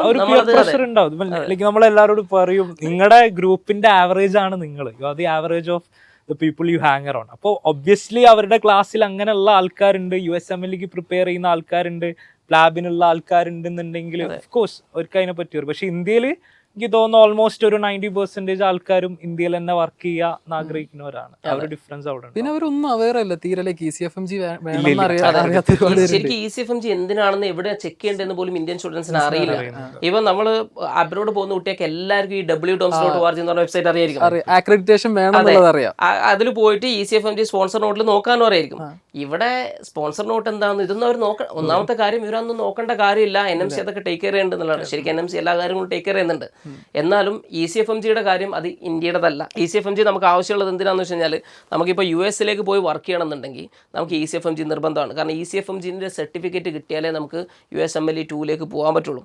പ്രഷർ ഉണ്ടാവും. നമ്മളെല്ലാവരോടും പറയും, നിങ്ങളുടെ ഗ്രൂപ്പിന്റെ ആവറേജ് ആണ് നിങ്ങൾ, you are the average of the people you hang around. അപ്പോൾ ഒബ്വിയസ്ലി അവരുടെ ക്ലാസ്സിൽ അങ്ങനെയുള്ള ആൾക്കാരുണ്ട്, USMLക്ക് പ്രിപ്പയർ ചെയ്യുന്ന ആൾക്കാരുണ്ട്, ലാബിനുള്ള ആൾക്കാരുണ്ടെന്നുണ്ടെങ്കിൽ ഓഫ് കോഴ്സ് അവർക്ക് അതിനെ പറ്റി വരും. പക്ഷെ ഇന്ത്യയിൽ എനിക്ക് തോന്നുന്നു ഓൾമോസ്റ്റ് ഒരു 90% ആൾക്കാരും ഇന്ത്യയിൽ തന്നെ വർക്ക് ചെയ്യാൻ ആഗ്രഹിക്കുന്നവരാണ്. ആ ഒരു ഡിഫറൻസ് അവിടെ. പിന്നെ അവരൊന്നും അവെയർ അല്ല തീരെ. ECFMG ശരിക്കും ECFMG എന്തിനാണെന്ന് എവിടെ ചെക്ക് ചെയ്യേണ്ടതെന്ന് പോലും ഇന്ത്യൻ സ്റ്റുഡൻസിന് അറിയില്ല. ഇവൻ നമ്മൾ അബ്രോഡ് പോകുന്ന കുട്ടിയൊക്കെ എല്ലാവർക്കും ഈ www.doms.org എന്ന് പറഞ്ഞ വെബ്സൈറ്റ് അറിയായിരിക്കും. അക്രഡിറ്റേഷൻ വേണമെന്നുള്ളത് അറിയാം. അതിൽ പോയിട്ട് ECFMG സ്പോൺസർ നോട്ടിൽ നോക്കാനും അറിയായിരിക്കും. ഇവിടെ സ്പോൺസർ നോട്ട് എന്താണെന്ന് ഇതൊന്നും അവർ നോക്കണം. ഒന്നാമത്തെ കാര്യം ഇവരൊന്നും നോക്കേണ്ട കാര്യമില്ല. NMC അതൊക്കെ ടേക്ക് കെയർ ചെയ്യേണ്ടതെന്നുള്ളതാണ്. ശരിക്കും NMC എല്ലാ കാര്യങ്ങളും ടേക്ക് കെയർ ചെയ്യുന്നുണ്ട്. എന്നാലും ECFMGയുടെ കാര്യം അത് ഇന്ത്യയുടേതല്ല. ECFMG നമുക്ക് ആവശ്യമുള്ളത് എന്തിനാണെന്ന് വെച്ച് കഴിഞ്ഞാൽ, നമുക്കിപ്പോൾ US പോയി വർക്ക് ചെയ്യണമെന്നുണ്ടെങ്കിൽ നമുക്ക് ECFMG നിർബന്ധമാണ്. കാരണം ECFMGൻ്റെ സർട്ടിഫിക്കറ്റ് കിട്ടിയാലേ നമുക്ക് USMLE 2 പോകാൻ പറ്റുള്ളൂ.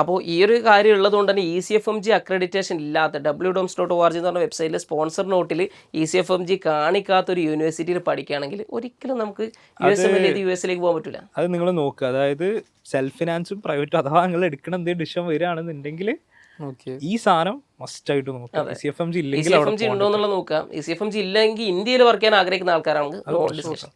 അപ്പോൾ ഈ ഒരു കാര്യം ഉള്ളതുകൊണ്ട് തന്നെ ECFMG അക്രഡിറ്റേഷൻ ഇല്ലാത്ത www.doms.org എന്ന് പറഞ്ഞ വെബ്സൈറ്റിൽ സ്പോൺസർ നോട്ടിൽ ECFMG കാണിക്കാത്തൊരു യൂണിവേഴ്സിറ്റിയിൽ പഠിക്കുകയാണെങ്കിൽ ഒരിക്കലും നമുക്ക് USMLE US പോകാൻ പറ്റില്ല. അത് നിങ്ങൾ നോക്കുക. അതായത് സെൽഫ് ഫിനാൻസും പ്രൈവറ്റും അഥവാ നിങ്ങൾ എടുക്കണം എന്തെങ്കിലും ഡിസിഷൻ വരികയാണെന്നുണ്ടെങ്കിൽ ഈ സാധനം മസ്റ്റ് ആയിട്ട് നോക്കാം. ECFMG ഉണ്ടോ എന്നുള്ളത് നോക്കാം. ECFMG ഇല്ലെങ്കിൽ ഇന്ത്യയിൽ വർക്ക് ചെയ്യാൻ ആഗ്രഹിക്കുന്ന ആൾക്കാരാണെങ്കിൽ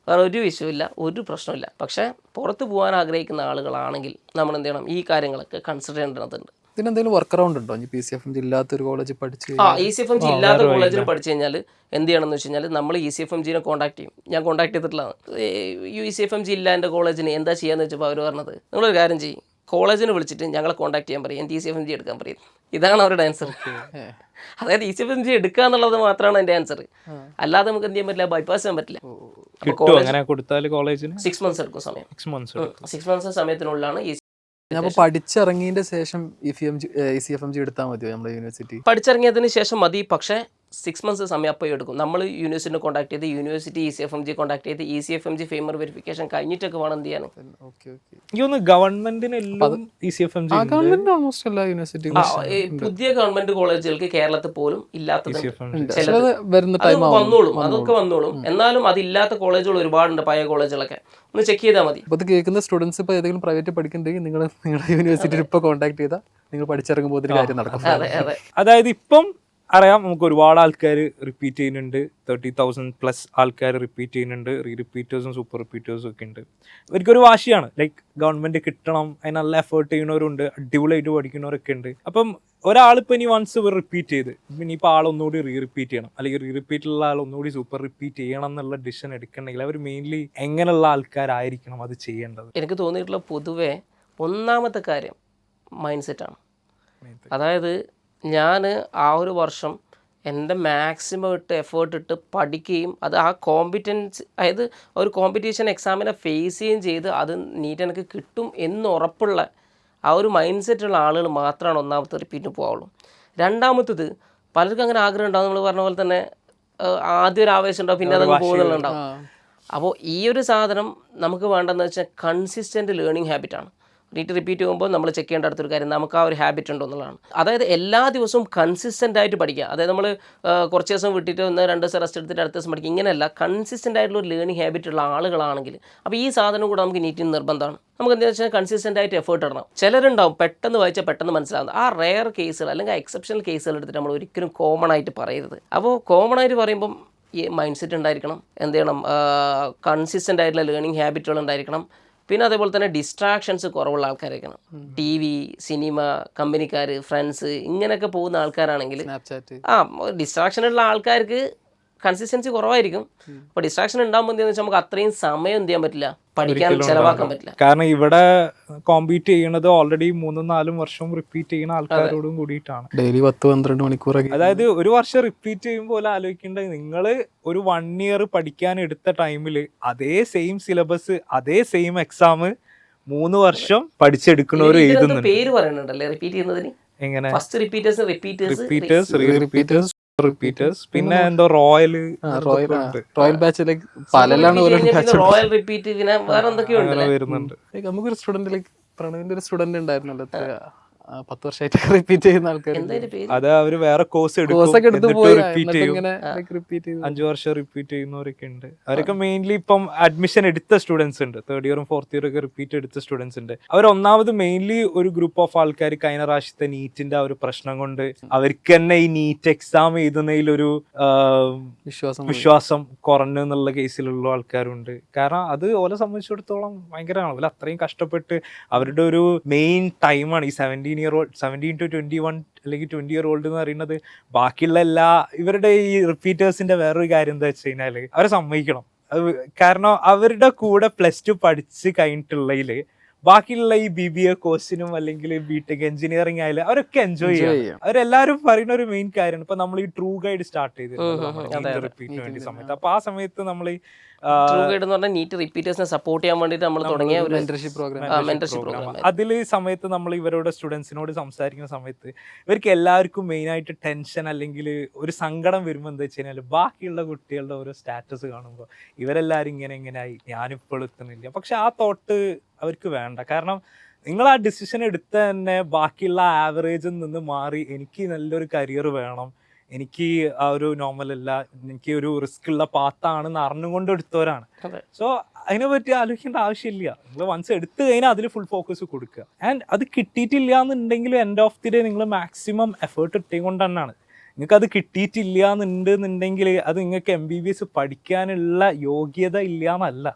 വേറെ ഒരു വിഷയമില്ല, ഒരു പ്രശ്നമില്ല. പക്ഷെ പുറത്ത് പോകാൻ ആഗ്രഹിക്കുന്ന ആളുകളാണെങ്കിൽ നമ്മൾ എന്ത് ചെയ്യണം, ഈ കാര്യങ്ങളൊക്കെ കൺസിഡർ ചെയ്യേണ്ടതുണ്ട്. ഇതിനെന്തെങ്കിലും വർക്ക് അറൗണ്ട് ഉണ്ടോ? ECFMG ഇല്ലാത്തൊരു കോളേജ് പഠിച്ചു ECFMG ഇല്ലാത്ത കോളേജിൽ പഠിച്ചു കഴിഞ്ഞാൽ എന്ത് ചെയ്യണമെന്ന് വെച്ച് കഴിഞ്ഞാൽ നമ്മൾ ECFMGനെ കോൺടാക്ട് ചെയ്യും. ഞാൻ കോൺടാക്ട് ചെയ്തിട്ടുള്ളതാണ്. ECFMG ഇല്ല എൻ്റെ കോളേജിന് എന്താ ചെയ്യാന്ന് വെച്ചപ്പോൾ അവർ പറഞ്ഞത്, നിങ്ങളൊരു കാര്യം ചെയ്യും, കോളേജിനെ വിളിച്ചിട്ട് ഞങ്ങളെ കോൺടാക്ട് ചെയ്യാൻ പറയും, എൻ്റെ ECFMG എടുക്കാൻ പറയും. ഇതാണ് അവരുടെ ആൻസർ. അതായത് ECFMG എടുക്കുക എന്നുള്ളത് മാത്രമാണ് എൻ്റെ ആൻസർ. അല്ലാതെ നമുക്ക് എന്ത് ചെയ്യാൻ പറ്റില്ല, ബൈപ്പാസ് ചെയ്യാൻ പറ്റില്ല. 6 months എടുക്കും സമയം. 6 months സമയത്തിനുള്ളിലാണ് ഞാൻ പഠിച്ചിറങ്ങിയതിന്റെ ശേഷം ECFMG എടുത്താൽ മതിയോ നമ്മുടെ യൂണിവേഴ്സിറ്റി? പഠിച്ചിറങ്ങിയതിന് ശേഷം മതി. പക്ഷേ 6 months സമയം അപ്പോൾ എടുക്കും. നമ്മൾ യൂണിവേഴ്സിറ്റിനെ കോൺടാക്ട് ചെയ്ത് യൂണിവേഴ്സിറ്റി ECFMG കോൺടാക്ട് ചെയ്ത് ECFMG ഫേമർ വെരിഫിക്കേഷൻ കഴിഞ്ഞിട്ടൊക്കെ വേണം എന്ത് ചെയ്യാൻ. പുതിയ ഗവൺമെന്റ് കോളേജുകൾക്ക് കേരളത്തിൽ പോലും ഇല്ലാത്തത് വന്നോളും, അതൊക്കെ വന്നോളും. എന്നാലും അതില്ലാത്ത കോളേജുകൾ ഒരുപാടുണ്ട്, പഴയ കോളേജുകളൊക്കെ. ഒന്ന് ചെക്ക് ചെയ്താൽ മതി. അപ്പോൾ കേൾക്കുന്ന സ്റ്റുഡൻസ് ഇപ്പോൾ ഏതെങ്കിലും പ്രൈവറ്റ് പഠിക്കുന്നുണ്ടെങ്കിൽ നിങ്ങളുടെ യൂണിവേഴ്സിറ്റിയിൽ ഇപ്പോൾ കോൺടാക്ട് ചെയ്താൽ നിങ്ങൾ പഠിച്ചിറങ്ങുമ്പോൾ ഇതിന് കാര്യം നടക്കും. അതായത് ഇപ്പം അറിയാം, നമുക്ക് ഒരുപാട് ആൾക്കാർ റിപ്പീറ്റ് ചെയ്യുന്നുണ്ട്. 30,000+ ആൾക്കാർ റിപ്പീറ്റ് ചെയ്യുന്നുണ്ട്. റിപ്പീറ്റേഴ്സും സൂപ്പർ റിപ്പീറ്റേഴ്സും ഒക്കെ ഉണ്ട്. ഇവർക്കൊരു വാശിയാണ്, ലൈക്ക് ഗവൺമെന്റ് കിട്ടണം, അതിന് നല്ല എഫേർട്ട് ചെയ്യുന്നവരുണ്ട്, അടിപൊളിയായിട്ട് പഠിക്കുന്നവരൊക്കെ ഉണ്ട്. അപ്പം ഒരാളിപ്പോൾ ഇനി വൺസ് ഇവർ റിപ്പീറ്റ് ചെയ്ത് ഇനിയിപ്പോൾ ആളൊന്നുകൂടി റിപ്പീറ്റ് ചെയ്യണം, അല്ലെങ്കിൽ റിപ്പീറ്റുള്ള ആൾ ഒന്നുകൂടി സൂപ്പർ റിപ്പീറ്റ് ചെയ്യണം എന്നുള്ള ഡിസിഷൻ എടുക്കണമെങ്കിൽ അവർ മെയിൻലി എങ്ങനെയുള്ള ആൾക്കാരായിരിക്കണം അത് ചെയ്യേണ്ടത്? എനിക്ക് തോന്നിയിട്ടുള്ള പൊതുവെ ഒന്നാമത്തെ കാര്യം മൈൻഡ് സെറ്റാണ്. അതായത് ഞാൻ ആ ഒരു വർഷം എൻ്റെ മാക്സിമം എഫേർട്ട് ഇട്ട് പഠിക്കുകയും അത് ആ കോമ്പിറ്റൻസ്, അതായത് ഒരു കോമ്പറ്റീഷൻ എക്സാമിനെ ഫേസ് ചെയ്യുകയും ചെയ്ത് അത് നീറ്റ് എനിക്ക് കിട്ടും എന്ന് ഉറപ്പുള്ള ആ ഒരു മൈൻഡ് സെറ്റുള്ള ആളുകൾ മാത്രമാണ് ഒന്നാമത്തെ റിപ്പീറ്റിന് പോകാവുള്ളൂ. രണ്ടാമത്തത് പലർക്കും അങ്ങനെ ആഗ്രഹം ഉണ്ടാവും. നമ്മൾ പറഞ്ഞ പോലെ തന്നെ ആദ്യം ഒരു ആവേശം ഉണ്ടാവും, പിന്നെ അതങ്ങ് പോകുന്നുണ്ടാവും. അപ്പോൾ ഈ ഒരു സാധനം നമുക്ക് വേണ്ടതെന്ന് വെച്ചാൽ കൺസിസ്റ്റൻറ്റ് ലേണിംഗ് ഹാബിറ്റാണ്. നീറ്റ് റിപ്പീറ്റ് ചെയ്യുമ്പോൾ നമ്മൾ ചെക്ക് ചെയ്യേണ്ട അടുത്തൊരു കാര്യം നമുക്ക് ആ ഒരു ഹാബിറ്റ് ഉണ്ടോ എന്നുള്ളതാണ്. അതായത് എല്ലാ ദിവസവും കൺസിസ്റ്റൻ്റ് ആയിട്ട് പഠിക്കുക. അതായത് നമ്മൾ കുറച്ച് ദിവസം വിട്ടിട്ട് 1-2 ദിവസം റെസ്റ്റ് എടുത്തിട്ട് അടുത്ത ദിവസം പഠിക്കുക, ഇങ്ങനെയല്ല. കൺസിസ്റ്റൻ്റ് ആയിട്ടുള്ള ഒരു ലേണിംഗ് ഹാബിറ്റ് ഉള്ള ആളുകളാണെങ്കിൽ അപ്പോൾ ഈ സാധനം കൂടെ നമുക്ക് നീറ്റിന് നിർബന്ധമാണ്. നമുക്ക് എന്താണെന്ന് വെച്ചാൽ കൺസിസ്റ്റൻ്റ് ആയിട്ട് എഫേർട്ട് ഇടണം. ചിലരുണ്ടാവും പെട്ടെന്ന് വായിച്ചാൽ പെട്ടെന്ന് മനസ്സിലാവുന്നത്. ആ റെയർ കേസുകൾ അല്ലെങ്കിൽ എക്സെപ്ഷണൽ കേസുകൾ എടുത്തിട്ട് നമ്മൾ ഒരിക്കലും കോമൺ ആയിട്ട് പറയരുത്. അപ്പോൾ കോമൺ ആയിട്ട് പറയുമ്പം ഈ മൈൻഡ് സെറ്റ് ഉണ്ടായിരിക്കണം, എന്ത് ചെയ്യണം, കൺസിസ്റ്റൻ്റ് ആയിട്ടുള്ള ലേണിംഗ് ഹാബിറ്റുകൾ ഉണ്ടായിരിക്കണം. പിന്നെ അതേപോലെ തന്നെ ഡിസ്ട്രാക്ഷൻസ് കുറവുള്ള ആൾക്കാരായിരിക്കണം. ടി വി, സിനിമ, കമ്പനിക്കാർ, ഫ്രണ്ട്സ്, ഇങ്ങനെയൊക്കെ പോകുന്ന ആൾക്കാരാണെങ്കിൽ ഡിസ്ട്രാക്ഷനുള്ള ആൾക്കാർക്ക് കൺസിസ്റ്റൻസി കുറവായിരിക്കും. അപ്പോൾ ഡിസ്ട്രാക്ഷൻ ഉണ്ടാകുമ്പോൾ എന്താണെന്ന് വെച്ചാൽ നമുക്ക് അത്രയും സമയം എന്ത് ചെയ്യാൻ പറ്റില്ല, പഠിക്കാൻ ചിലവാക്കാൻ പറ്റില്ല. കാരണം ഇവിടെ കോമ്പീറ്റ് ചെയ്യണത് ഓൾറെഡി 3-4 വർഷം റിപ്പീറ്റ് ചെയ്യുന്ന ആൾക്കാരോടും കൂടിയിട്ടാണ്. ഡെയിലി 10-12 മണിക്കൂർ. അതായത് ഒരു വർഷം റിപ്പീറ്റ് ചെയ്യുമ്പോൾ ആലോചിക്കേണ്ടത്, നിങ്ങൾ ഒരു 1 year പഠിക്കാൻ എടുത്ത ടൈമിൽ അതേ സെയിം സിലബസ് അതേ സെയിം എക്സാം 3 വർഷം പഠിച്ചെടുക്കുന്നവർ എഴുതുന്നുണ്ട്. പേര് പറയുന്നുണ്ടല്ലേ റിപ്പീറ്റ് ചെയ്യുന്നതിന്? എങ്ങനെ? ഫസ്റ്റ് റിപ്പീറ്റേഴ്സ്, റിപ്പീറ്റേഴ്സ്, പിന്നെ എന്തോ റോയൽ ബാച്ചിലേക്ക് പലലാണ് റോയൽ റിപ്പീറ്റ്, പിന്നെ വേറെ എന്തൊക്കെയോ വരുന്നുണ്ട്. നമുക്കൊരു സ്റ്റുഡന്റ് ലൈക്ക് പ്രണവിന്റെ ഒരു സ്റ്റുഡന്റ് ഉണ്ടായിരുന്നല്ലോ, 10 വർഷമായിട്ട് റിപ്പീറ്റ് ചെയ്യുന്ന ആൾക്കാർ. അത് അവര് വേറെ കോഴ്സ് എടുത്ത് 5 വർഷം റിപ്പീറ്റ് ചെയ്യുന്നവരൊക്കെ ഉണ്ട്. അവരൊക്കെ മെയിൻലി ഇപ്പം അഡ്മിഷൻ എടുത്ത സ്റ്റുഡൻസ് ഉണ്ട്, 3rd year 4th year ഒക്കെ റിപ്പീറ്റ് എടുത്ത സ്റ്റുഡൻസ് ഉണ്ട്. അവർ ഒന്നാമത് മെയിൻലി ഒരു ഗ്രൂപ്പ് ഓഫ് ആൾക്കാർ കഴിഞ്ഞ പ്രാവശ്യത്തെ നീറ്റിന്റെ ആ ഒരു പ്രശ്നം കൊണ്ട് അവർക്ക് തന്നെ ഈ നീറ്റ് എക്സാം എഴുതുന്നതിലൊരു വിശ്വാസം കുറഞ്ഞു എന്നുള്ള കേസിലുള്ള ആൾക്കാരുണ്ട്. കാരണം അത് ഓലെ സംബന്ധിച്ചിടത്തോളം ഭയങ്കരമാണ്. ഓല അത്രയും കഷ്ടപ്പെട്ട് അവരുടെ ഒരു മെയിൻ ടൈമാണ് ഈ 17 to 21 അല്ലെങ്കിൽ 20 year old എന്ന് പറയുന്നത്. ബാക്കിയുള്ള എല്ലാ ഇവരുടെ ഈ റിപ്പീറ്റേഴ്സിന്റെ വേറൊരു കാര്യം എന്താ വെച്ച് കഴിഞ്ഞാൽ അവരെ സമ്മതിക്കണം. കാരണം അവരുടെ കൂടെ +2 പഠിച്ച് കഴിഞ്ഞിട്ടുള്ളതില് ബാക്കിയുള്ള ഈ BBA കോഴ്സിനും അല്ലെങ്കിൽ ബിടെക് എഞ്ചിനീയറിംഗ് ആയാലും അവരൊക്കെ എൻജോയ് ചെയ്യാം. അവരെല്ലാരും പറയുന്ന ഒരു മെയിൻ കാര്യമാണ്. ഇപ്പൊ നമ്മൾ ഈ ട്രൂ ഗൈഡ് സ്റ്റാർട്ട് ചെയ്തിട്ടുണ്ട് റിപ്പീറ്റിന് വേണ്ടി സമയത്ത്. അപ്പൊ ആ സമയത്ത് നമ്മൾ നീറ്റ് റിപ്പീറ്റേഴ്സിനെ സപ്പോർട്ട് ചെയ്യാൻ വേണ്ടിയിട്ട് നമ്മൾ തുടങ്ങിയ ഒരു മെന്റർഷിപ്പ് പ്രോഗ്രാം. അതിൽ സമയത്ത് നമ്മൾ ഇവരോട് സ്റ്റുഡൻസിനോട് സംസാരിക്കുന്ന സമയത്ത് ഇവർക്ക് എല്ലാവർക്കും മെയിൻ ആയിട്ട് ടെൻഷൻ അല്ലെങ്കിൽ ഒരു സങ്കടം വരുമ്പോൾ എന്താ വെച്ച് കഴിഞ്ഞാൽ ബാക്കിയുള്ള കുട്ടികളുടെ ഓരോ സ്റ്റാറ്റസ് കാണുമ്പോൾ ഇവരെല്ലാവരും ഇങ്ങനെയായി, ഞാനിപ്പോൾ എത്തുന്നില്ല. പക്ഷെ ആ തോട്ട് അവർക്ക് വേണ്ട. കാരണം നിങ്ങൾ ആ ഡിസിഷൻ എടുത്ത് തന്നെ ബാക്കിയുള്ള ആവറേജിൽ നിന്ന് മാറി എനിക്ക് നല്ലൊരു കരിയർ വേണം, എനിക്ക് ആ ഒരു നോർമൽ അല്ല, എനിക്ക് ഒരു റിസ്ക് ഉള്ള പാത്താണെന്ന് അറിഞ്ഞുകൊണ്ട് എടുത്തവരാണ്. സോ അതിനെ പറ്റി ആലോചിക്കേണ്ട ആവശ്യമില്ല. നിങ്ങൾ വൺസ് എടുത്തു കഴിഞ്ഞാൽ അതിൽ ഫുൾ ഫോക്കസ് കൊടുക്കുക. ആൻഡ് അത് കിട്ടിയിട്ടില്ല എന്നുണ്ടെങ്കിൽ എൻഡ് ഓഫ് ദി ഡേ നിങ്ങൾ മാക്സിമം എഫേർട്ട് ഇട്ടുകൊണ്ട് തന്നെയാണ്. നിങ്ങൾക്ക് അത് കിട്ടിയിട്ടില്ല എന്നുണ്ടെങ്കിൽ അത് നിങ്ങൾക്ക് MBBS പഠിക്കാനുള്ള യോഗ്യത ഇല്ല എന്നല്ല.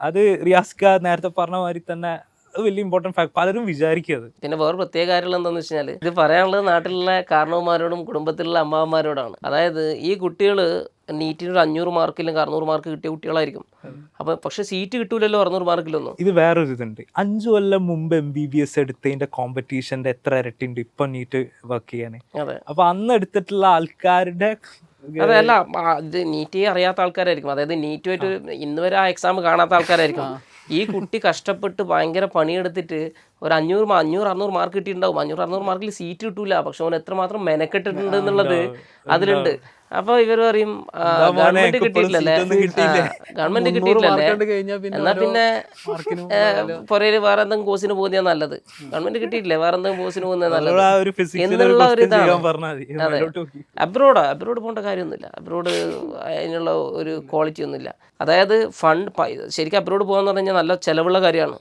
അത് റിയാസ്ക നേരത്തെ പറഞ്ഞ മാതിരി തന്നെ വലിയ ഇമ്പോർട്ടൻറ്റ് ഫാക്ട് പലരും വിചാരിക്കുന്നത്. പിന്നെ വേറെ പ്രത്യേക കാര്യങ്ങൾ എന്താണെന്ന് വെച്ച് കഴിഞ്ഞാൽ ഇത് പറയാനുള്ളത് നാട്ടിലുള്ള കാരണവന്മാരോടും കുടുംബത്തിലുള്ള അമ്മാവന്മാരോടാണ്. അതായത് ഈ കുട്ടികൾ നീറ്റിന് ഒരു 500 മാർക്ക് അല്ലെങ്കിൽ 600 മാർക്ക് കിട്ടിയ കുട്ടികളായിരിക്കും. അപ്പൊ പക്ഷെ സീറ്റ് കിട്ടൂലല്ലോ 600 മാർക്കിലൊന്നും. ഇത് വേറൊരു ഇതുണ്ട്. 5 കൊല്ലം മുമ്പ് MBBS എടുത്തതിന്റെ കോമ്പറ്റീഷന്റെ എത്ര ഇരട്ടിണ്ട് ഇപ്പൊ നീറ്റ് വർക്ക് ചെയ്യാന്. അപ്പൊ അന്ന് എടുത്തിട്ടുള്ള ആൾക്കാരുടെ അതല്ല, ഇത് നീറ്റ് അറിയാത്ത ആൾക്കാരായിരിക്കും. അതായത് നീറ്റുമായിട്ട് ഇന്ന് വരെ ആ എക്സാം കാണാത്ത ആൾക്കാരായിരിക്കും. ഈ കുട്ടി കഷ്ടപ്പെട്ട് ഭയങ്കര പണിയെടുത്തിട്ട് ഒരു 500-600 മാർക്ക് കിട്ടിയിട്ടുണ്ടാവും. 500-600 മാർക്കിൽ സീറ്റ് കിട്ടൂല. പക്ഷെ അവൻ എത്രമാത്രം മെനക്കെട്ടിട്ടുണ്ട് എന്നുള്ളത് അതിലുണ്ട്. അപ്പൊ ഇവർ പറയും ഗവൺമെന്റ് കിട്ടിയിട്ടില്ലല്ലേ, ഗവൺമെന്റ് കിട്ടിയിട്ടില്ലല്ലേ, എന്നാ പിന്നെ പുറയില് വേറെ എന്തെങ്കിലും കോഴ്സിന് പോകുന്നതാ നല്ലത്. ഗവൺമെന്റ് കിട്ടിയിട്ടില്ലേ, വേറെ എന്തെങ്കിലും കോഴ്സിന് പോകുന്നത് നല്ലത് എന്നുള്ള ഒരു ഇതാണ്. അതെ, അബ്രോഡ് പോകേണ്ട കാര്യമൊന്നുമില്ല. അബ്രോഡ് അതിനുള്ള ഒരു ക്വാളിറ്റി ഒന്നുമില്ല. അതായത് ഫണ്ട് ശരിക്കും അബ്രോഡ് പോകാന്ന് പറഞ്ഞു കഴിഞ്ഞാൽ നല്ല ചിലവുള്ള കാര്യമാണ്.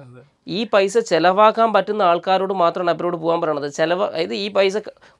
ഈ പൈസ ചിലവാക്കാൻ പറ്റുന്ന ആൾക്കാരോട് മാത്രമാണ് അബ്രോഡ് പോകാൻ പറയണത്. അതായത് ഈ പൈസ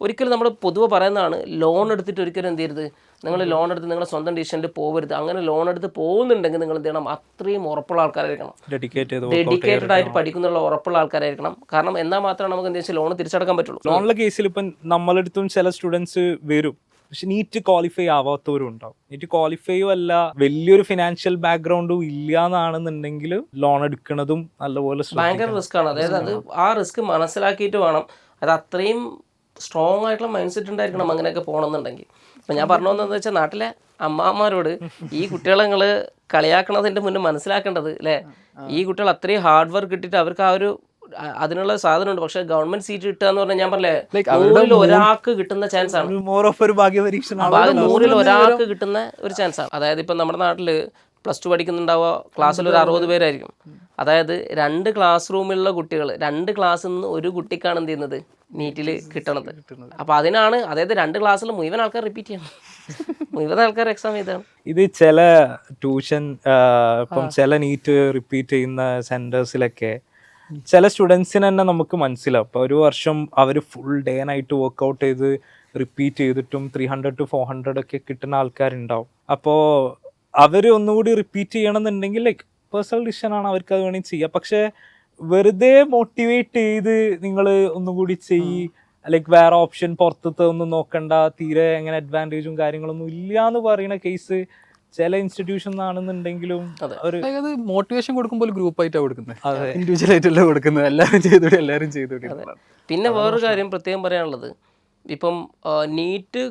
ഒരിക്കലും നമ്മൾ പൊതുവെ പറയുന്നതാണ്, ലോൺ എടുത്തിട്ട് ഒരിക്കലും എന്ത് ചെയ്യരുത്, നിങ്ങൾ ലോൺ എടുത്ത് നിങ്ങളുടെ സ്വന്തം ഡിസിഷനിൽ പോകരുത്. അങ്ങനെ ലോൺ എടുത്ത് പോകുന്നുണ്ടെങ്കിൽ നിങ്ങൾ എന്ത് ചെയ്യണം, അത്രയും ഉറപ്പുള്ള ആൾക്കാരായിരിക്കണം, ഡെഡിക്കേറ്റഡ് ആയിട്ട് പഠിക്കുന്നുള്ള ഉറപ്പുള്ള ആൾക്കാരായിരിക്കണം. കാരണം എന്നാൽ മാത്രമേ നമുക്ക് എന്താ വെച്ചാൽ ലോൺ തിരിച്ചടക്കാൻ പറ്റുള്ളൂ. ലോണിലെ കേസിൽ ഇപ്പം നമ്മളെടുത്തും ചില സ്റ്റുഡൻസ് വരും, പക്ഷെ നീറ്റ് ക്വാളിഫൈ ആവാത്തവരും ഉണ്ടാവും. നീറ്റ് ക്വാളിഫൈയും അല്ല വലിയൊരു ഫിനാൻഷ്യൽ ബാക്ക്ഗ്രൗണ്ടും ഇല്ല എന്നാണെന്നുണ്ടെങ്കിൽ ലോൺ എടുക്കുന്നതും നല്ലപോലെ ഭയങ്കര റിസ്ക് ആണ്. അതായത് അത് ആ റിസ്ക് മനസ്സിലാക്കിയിട്ട് വേണം. അത് അത്രയും സ്ട്രോങ് ആയിട്ടുള്ള മൈൻഡ് സെറ്റ് ഉണ്ടായിരിക്കണം അങ്ങനെയൊക്കെ പോകണമെന്നുണ്ടെങ്കിൽ. അപ്പം ഞാൻ പറഞ്ഞു വന്നതെന്ന് വെച്ചാൽ നാട്ടിലെ അമ്മമാരോട് ഈ കുട്ടികളെ നിങ്ങൾ കളിയാക്കണതിൻ്റെ മുന്നേ മനസ്സിലാക്കേണ്ടത് അല്ലേ, ഈ കുട്ടികൾ അത്രയും ഹാർഡ് വർക്ക് ഇട്ടിട്ട് അവർക്ക് ആ ഒരു അതിനുള്ള സാധനമുണ്ട്. പക്ഷെ ഗവൺമെന്റ് സീറ്റ് കിട്ടുക എന്ന് പറഞ്ഞാൽ ഞാൻ പറഞ്ഞേ 100-ൽ ഒരാൾക്ക് കിട്ടുന്ന ചാൻസ് ആണ്. 100-ൽ ഒരാൾക്ക് കിട്ടുന്ന ഒരു ചാൻസ് ആണ്. അതായത് ഇപ്പം നമ്മുടെ നാട്ടില് +2 പഠിക്കുന്നുണ്ടാവുക ക്ലാസ്സിൽ ഒരു 60 പേരായിരിക്കും. അതായത് 2 ക്ലാസ് റൂമിലുള്ള കുട്ടികൾ 2 ക്ലാസ്സിൽ നിന്ന് ഒരു കുട്ടിക്കാണ് എന്ത് ചെയ്യുന്നത് നീറ്റിൽ കിട്ടണത്. അപ്പോൾ അതിനാണ് അതായത് 2 ക്ലാസ്സിൽ മുഴുവൻ ആൾക്കാർ റിപ്പീറ്റ് ചെയ്യണം, മുഴുവൻ ആൾക്കാർ എക്സാം എഴുതണം. ഇത് ചില ട്യൂഷൻ ഇപ്പം ചില നീറ്റ് റിപ്പീറ്റ് ചെയ്യുന്ന സെന്റേഴ്സിലൊക്കെ ചില സ്റ്റുഡൻസിന് തന്നെ നമുക്ക് മനസ്സിലാവും. ഇപ്പോൾ ഒരു വർഷം അവർ ഫുൾ ഡേ നൈറ്റ് വർക്കൗട്ട് ചെയ്ത് റിപ്പീറ്റ് ചെയ്തിട്ടും 300 to 400 ഒക്കെ കിട്ടുന്ന ആൾക്കാരുണ്ടാവും. അപ്പോൾ അവർ ഒന്നുകൂടി റിപ്പീറ്റ് ചെയ്യണമെന്നുണ്ടെങ്കിൽ ലൈക്ക് പേഴ്സണൽ ഡിസിഷൻ ആണ്, അവർക്ക് അത് വേണമെങ്കിൽ ചെയ്യാം. പക്ഷെ വെറുതെ മോട്ടിവേറ്റ് ചെയ്ത് നിങ്ങൾ ഒന്നുകൂടി ചെയ്യ്, ലൈക്ക് വേറെ ഓപ്ഷൻ പുറത്തത്തെ ഒന്നും നോക്കണ്ട, തീരെ അങ്ങനെ അഡ്വാൻറ്റേജും കാര്യങ്ങളൊന്നും ഇല്ല എന്ന് പറയുന്ന കേസ് ചില ഇൻസ്റ്റിറ്റ്യൂഷൻ ആണെന്നുണ്ടെങ്കിലും ഒരു അത് മോട്ടിവേഷൻ കൊടുക്കുമ്പോൾ ഗ്രൂപ്പ് ആയിട്ടാണ് കൊടുക്കുന്നത്, ഇൻഡിവിജ്വൽ ആയിട്ടല്ല കൊടുക്കുന്നത്. എല്ലാവരും ചെയ്തുകൂടി. പിന്നെ വേറൊരു കാര്യം പ്രത്യേകം പറയാനുള്ളത്, ഇപ്പം നീറ്റ്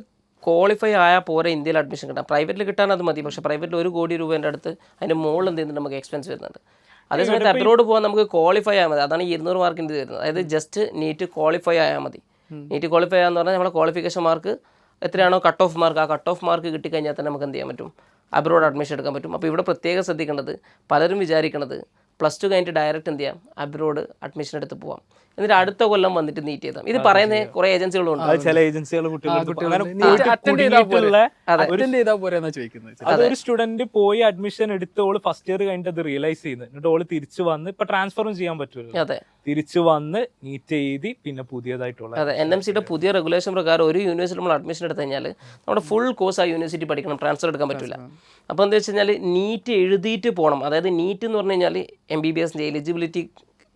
ക്വാളിഫൈ ആയാൽ പോരെ ഇന്ത്യയിൽ അഡ്മിഷൻ കിട്ടാം. പ്രൈവറ്റിൽ കിട്ടാൻ അത് മതി, പക്ഷേ പ്രൈവറ്റിൽ 1 കോടി രൂപേൻ്റെ അടുത്ത് അതിൻ്റെ മുകളിൽ എന്ത് ചെയ്യുന്നുണ്ട് നമുക്ക് എക്സ്പെൻസ് വരുന്നുണ്ട്. അതേസമയത്ത് അബ്രോഡ് പോകാൻ നമുക്ക് ക്വാളിഫൈ ആയാൽ മതി. അതാണ് 200 മാർക്കിൻ്റെ വരുന്നത്. അതായത് ജസ്റ്റ് നീറ്റ് ക്വാളിഫൈ ആയാൽ മതി. നീറ്റ് ക്വാളിഫൈ ആകാന്ന് പറഞ്ഞാൽ നമ്മുടെ ക്വാളിഫിക്കേഷൻ മാർക്ക് എത്രയാണോ കട്ട് ഓഫ് മാർക്ക്, ആ കട്ട് ഓഫ് മാർക്ക് കിട്ടിക്കഴിഞ്ഞാൽ തന്നെ നമുക്ക് എന്ത് ചെയ്യാൻ പറ്റും, അബ്രോഡ് അഡ്മിഷൻ എടുക്കാൻ പറ്റും. അപ്പോൾ ഇവിടെ പ്രത്യേകം ശ്രദ്ധിക്കേണ്ടത്, പലരും വിചാരിക്കണത് +2 കഴിഞ്ഞിട്ട് ഡയറക്റ്റ് എന്ത് ചെയ്യാം, അബ്രോഡ് അഡ്മിഷൻ എടുത്ത് പോവാം, എന്നിട്ട് അടുത്ത കൊല്ലം വന്നിട്ട് നീറ്റ് ചെയ്താൽ. ഇത് പറയുന്ന കുറേ ഏജൻസികളുണ്ട്. ചില ഏജൻസികൾ അതൊരു സ്റ്റുഡന്റ് പോയി അഡ്മിഷൻ എടുത്തോള് ഫസ്റ്റ് ഇയർ കഴിഞ്ഞിട്ട് അത് റിയലൈസ് ചെയ്യുന്നത്, എന്നിട്ട് ഓള് തിരിച്ചു വന്ന് ഇപ്പൊ ട്രാൻസ്ഫറും ചെയ്യാൻ പറ്റുമല്ലോ, അതെ, തിരിച്ചു വന്ന് നീറ്റ് എഴുതി പിന്നെ പുതിയതായിട്ടുള്ള. അതെ, NMCയുടെ പുതിയ റെഗുലേഷൻ പ്രകാരം ഒരു യൂണിവേഴ്സിറ്റി നമ്മൾ അഡ്മിഷൻ എടുത്തു കഴിഞ്ഞാൽ നമ്മുടെ ഫുൾ കോഴ്സ് ആ യൂണിവേഴ്സിറ്റി പഠിക്കണം, ട്രാൻസ്ഫർ എടുക്കാൻ പറ്റില്ല. അപ്പോൾ എന്താ വെച്ച് കഴിഞ്ഞാൽ നീറ്റ് എഴുതിയിട്ട് പോകണം. അതായത് നീറ്റ് എന്ന് പറഞ്ഞു കഴിഞ്ഞാൽ MBBSൻ്റെ എലിജിബിലിറ്റി